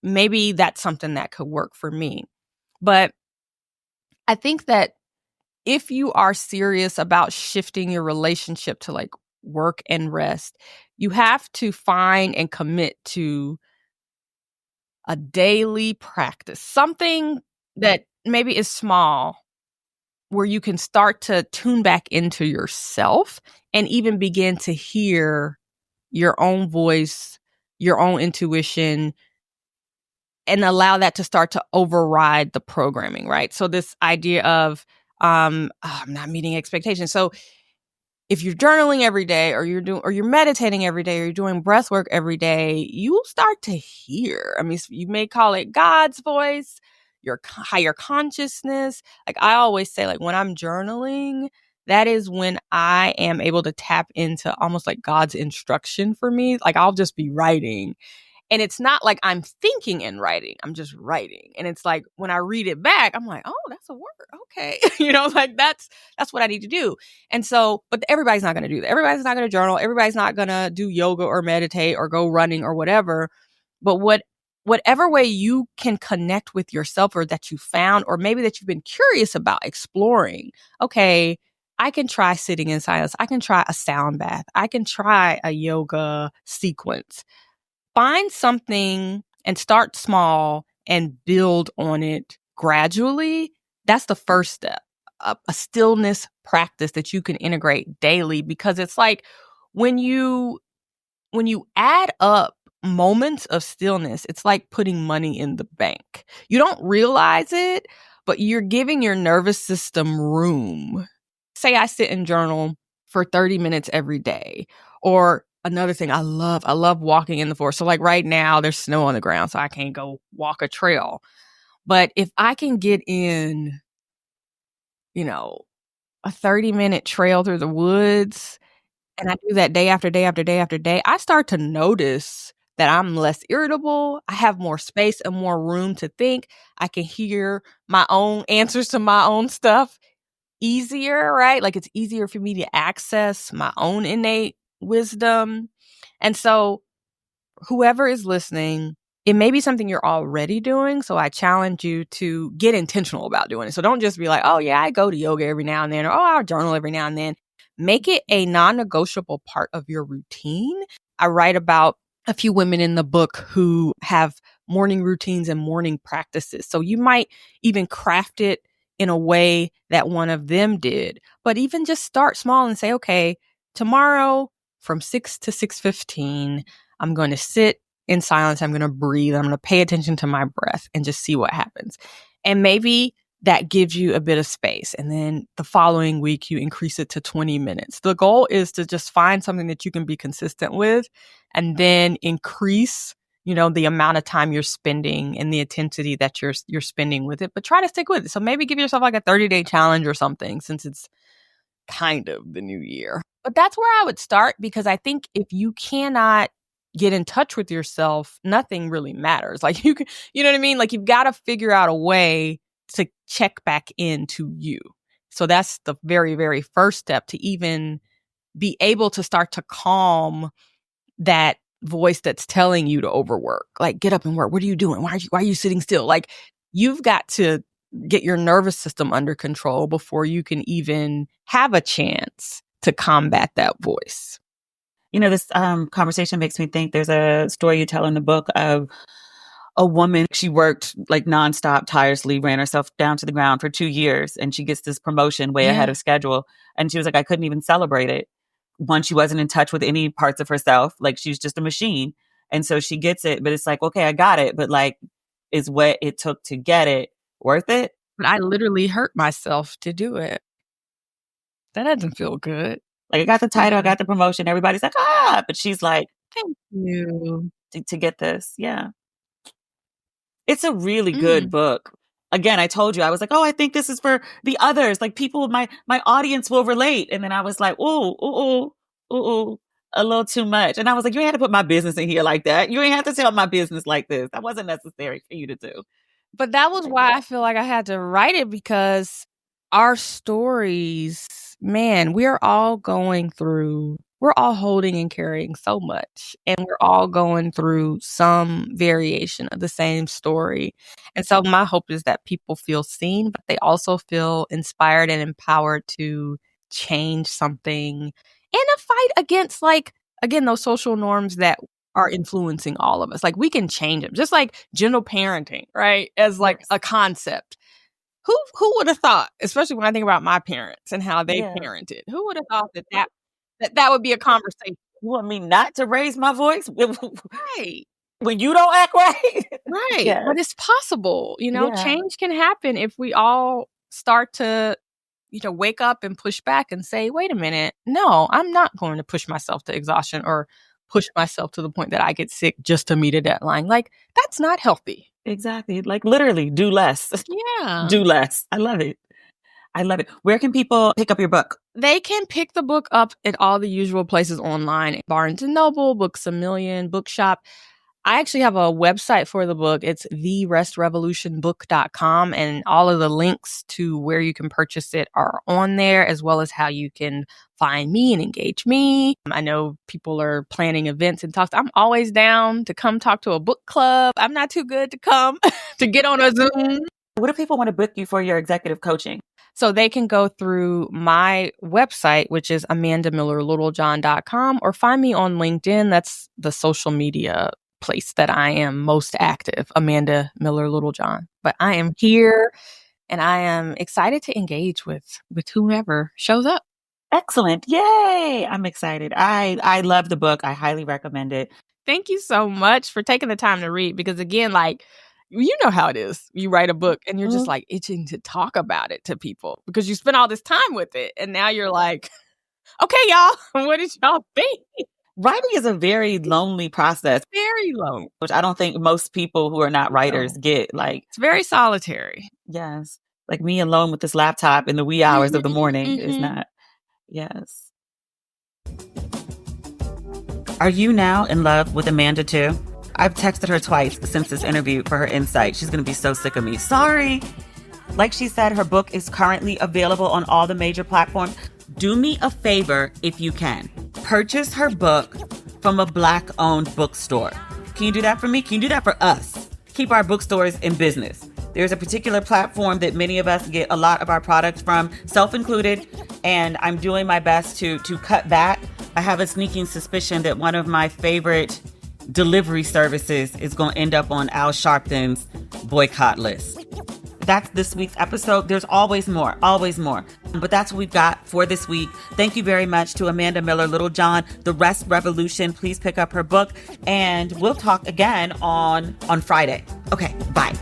maybe that's something that could work for me. But I think that if you are serious about shifting your relationship to like work and rest, you have to find and commit to a daily practice, something that maybe is small, where you can start to tune back into yourself and even begin to hear your own voice, your own intuition, and allow that to start to override the programming, right? So this idea of I'm not meeting expectations. So if you're journaling every day or you're meditating every day or you're doing breath work every day, you'll start to hear. I mean, you may call it God's voice, your higher consciousness. Like I always say, like when I'm journaling, that is when I am able to tap into almost like God's instruction for me. Like I'll just be writing. And it's not like I'm thinking and writing. I'm just writing. And it's like when I read it back, I'm like, oh, that's a word. Okay. Like that's what I need to do. And so, but everybody's not going to do that. Everybody's not going to journal. Everybody's not going to do yoga or meditate or go running or whatever. But whatever way you can connect with yourself or that you found, or maybe that you've been curious about exploring. Okay, I can try sitting in silence. I can try a sound bath. I can try a yoga sequence. Find something and start small and build on it gradually. That's the first step, a stillness practice that you can integrate daily, because it's like when you add up moments of stillness, it's like putting money in the bank. You don't realize it, but you're giving your nervous system room. Say I sit and journal for 30 minutes every day, or another thing, I love walking in the forest. So like right now there's snow on the ground, so I can't go walk a trail. But if I can get in, a 30-minute trail through the woods, and I do that day after day after day after day, I start to notice that I'm less irritable. I have more space and more room to think. I can hear my own answers to my own stuff easier, right? Like it's easier for me to access my own innate wisdom. And so whoever is listening, it may be something you're already doing. So I challenge you to get intentional about doing it. So don't just be like, oh yeah, I go to yoga every now and then, or oh, I'll journal every now and then. Make it a non-negotiable part of your routine. I write about a few women in the book who have morning routines and morning practices. So you might even craft it in a way that one of them did. But even just start small and say, okay, tomorrow from 6 to 6:15, I'm going to sit in silence. I'm going to breathe. I'm going to pay attention to my breath and just see what happens. And maybe that gives you a bit of space. And then the following week, you increase it to 20 minutes. The goal is to just find something that you can be consistent with and then increase, the amount of time you're spending and the intensity that you're spending with it, but try to stick with it. So maybe give yourself like a 30-day challenge or something, since it's kind of the new year. But that's where I would start, because I think if you cannot get in touch with yourself, nothing really matters. Like you know what I mean? Like you've got to figure out a way to check back into you. So that's the very, very first step, to even be able to start to calm that voice that's telling you to overwork. Like, get up and work. What are you doing? Why are you sitting still? Like, you've got to get your nervous system under control before you can even have a chance to combat that voice. This conversation makes me think there's a story you tell in the book of a woman. She worked like nonstop, tirelessly, ran herself down to the ground for 2 years, and she gets this promotion way ahead of schedule. And she was like, I couldn't even celebrate it. One, she wasn't in touch with any parts of herself. Like, she was just a machine. And so she gets it, but it's like, okay, I got it. But like, is what it took to get it worth it? But I literally hurt myself to do it. That doesn't feel good. Like, I got the title, I got the promotion. Everybody's like, but she's like, thank you to get this. Yeah. It's a really good book. Again, I told you, I was like, I think this is for the others. Like, people, my audience will relate. And then I was like, ooh, a little too much. And I was like, you ain't had to put my business in here like that. You ain't have to tell my business like this. That wasn't necessary for you to do. But that was why I feel like I had to write it, because our stories, man, we're all holding and carrying so much, and we're all going through some variation of the same story. And so my hope is that people feel seen, but they also feel inspired and empowered to change something in a fight against, like, again, those social norms that are influencing all of us. Like, we can change them, just like gentle parenting, right? As like a concept. Who would have thought, especially when I think about my parents and how they parented, who would have thought that would be a conversation? You want me not to raise my voice? Right. When you don't act right? Right. Yes. But it's possible. Change can happen if we all start to, wake up and push back and say, wait a minute, no, I'm not going to push myself to exhaustion or push myself to the point that I get sick just to meet a deadline. Like, that's not healthy. Exactly. Like, literally, do less. Yeah. Do less. I love it. Where can people pick up your book? They can pick the book up at all the usual places online. Barnes & Noble, Books A Million, Bookshop. I actually have a website for the book. It's therestrevolutionbook.com, and all of the links to where you can purchase it are on there, as well as how you can find me and engage me. I know people are planning events and talks. I'm always down to come talk to a book club. I'm not too good to come to get on a Zoom. What if people want to book you for your executive coaching? So they can go through my website, which is amandamillerlittlejohn.com, or find me on LinkedIn. That's the social media place that I am most active, Amanda Miller Littlejohn. But I am here, and I am excited to engage with whomever shows up. Excellent. Yay. I'm excited. I love the book. I highly recommend it. Thank you so much for taking the time to read, because again, like, you know how it is. You write a book and you're just like itching to talk about it to people because you spent all this time with it. And now you're like, okay, y'all, what did y'all think? Writing is a very lonely process. Very lonely. Which I don't think most people who are not writers get. Like, it's very solitary. Yes. Like me alone with this laptop in the wee hours of the morning is not. Yes. Are you now in love with Amanda too? I've texted her twice since this interview for her insight. She's going to be so sick of me. Sorry. Like she said, her book is currently available on all the major platforms. Do me a favor if you can. Purchase her book from a Black-owned bookstore. Can you do that for me? Can you do that for us? Keep our bookstores in business. There's a particular platform that many of us get a lot of our products from, self-included, and I'm doing my best to cut back. I have a sneaking suspicion that one of my favorite delivery services is going to end up on Al Sharpton's boycott list. That's this week's episode. There's always more, but that's what we've got for this week. Thank you very much to Amanda Miller Littlejohn, The Rest Revolution. Please pick up her book, and we'll talk again on Friday. Okay, bye.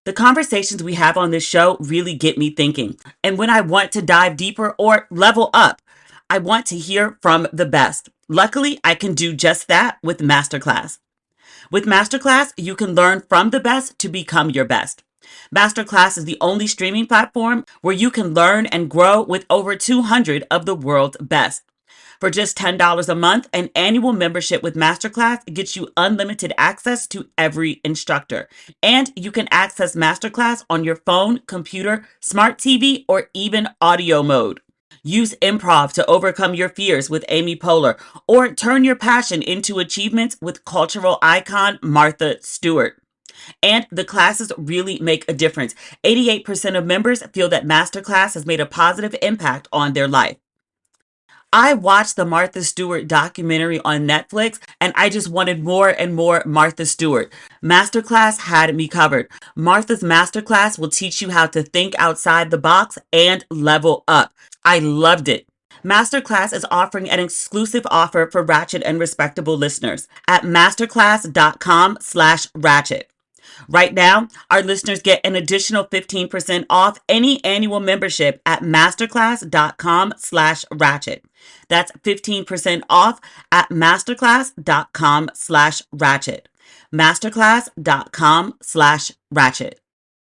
The conversations we have on this show really get me thinking. And when I want to dive deeper or level up, I want to hear from the best. Luckily, I can do just that with Masterclass. With Masterclass, you can learn from the best to become your best. Masterclass is the only streaming platform where you can learn and grow with over 200 of the world's best. For just $10 a month, an annual membership with Masterclass gets you unlimited access to every instructor. And you can access Masterclass on your phone, computer, smart TV, or even audio mode. Use improv to overcome your fears with Amy Poehler, or turn your passion into achievements with cultural icon Martha Stewart. And the classes really make a difference. 88% of members feel that Masterclass has made a positive impact on their life. I watched the Martha Stewart documentary on Netflix, and I just wanted more and more Martha Stewart. Masterclass had me covered. Martha's Masterclass will teach you how to think outside the box and level up. I loved it. Masterclass is offering an exclusive offer for Ratchet and Respectable listeners at masterclass.com/ratchet. Right now, our listeners get an additional 15% off any annual membership at masterclass.com/ratchet. That's 15% off at masterclass.com/ratchet. Masterclass.com/ratchet.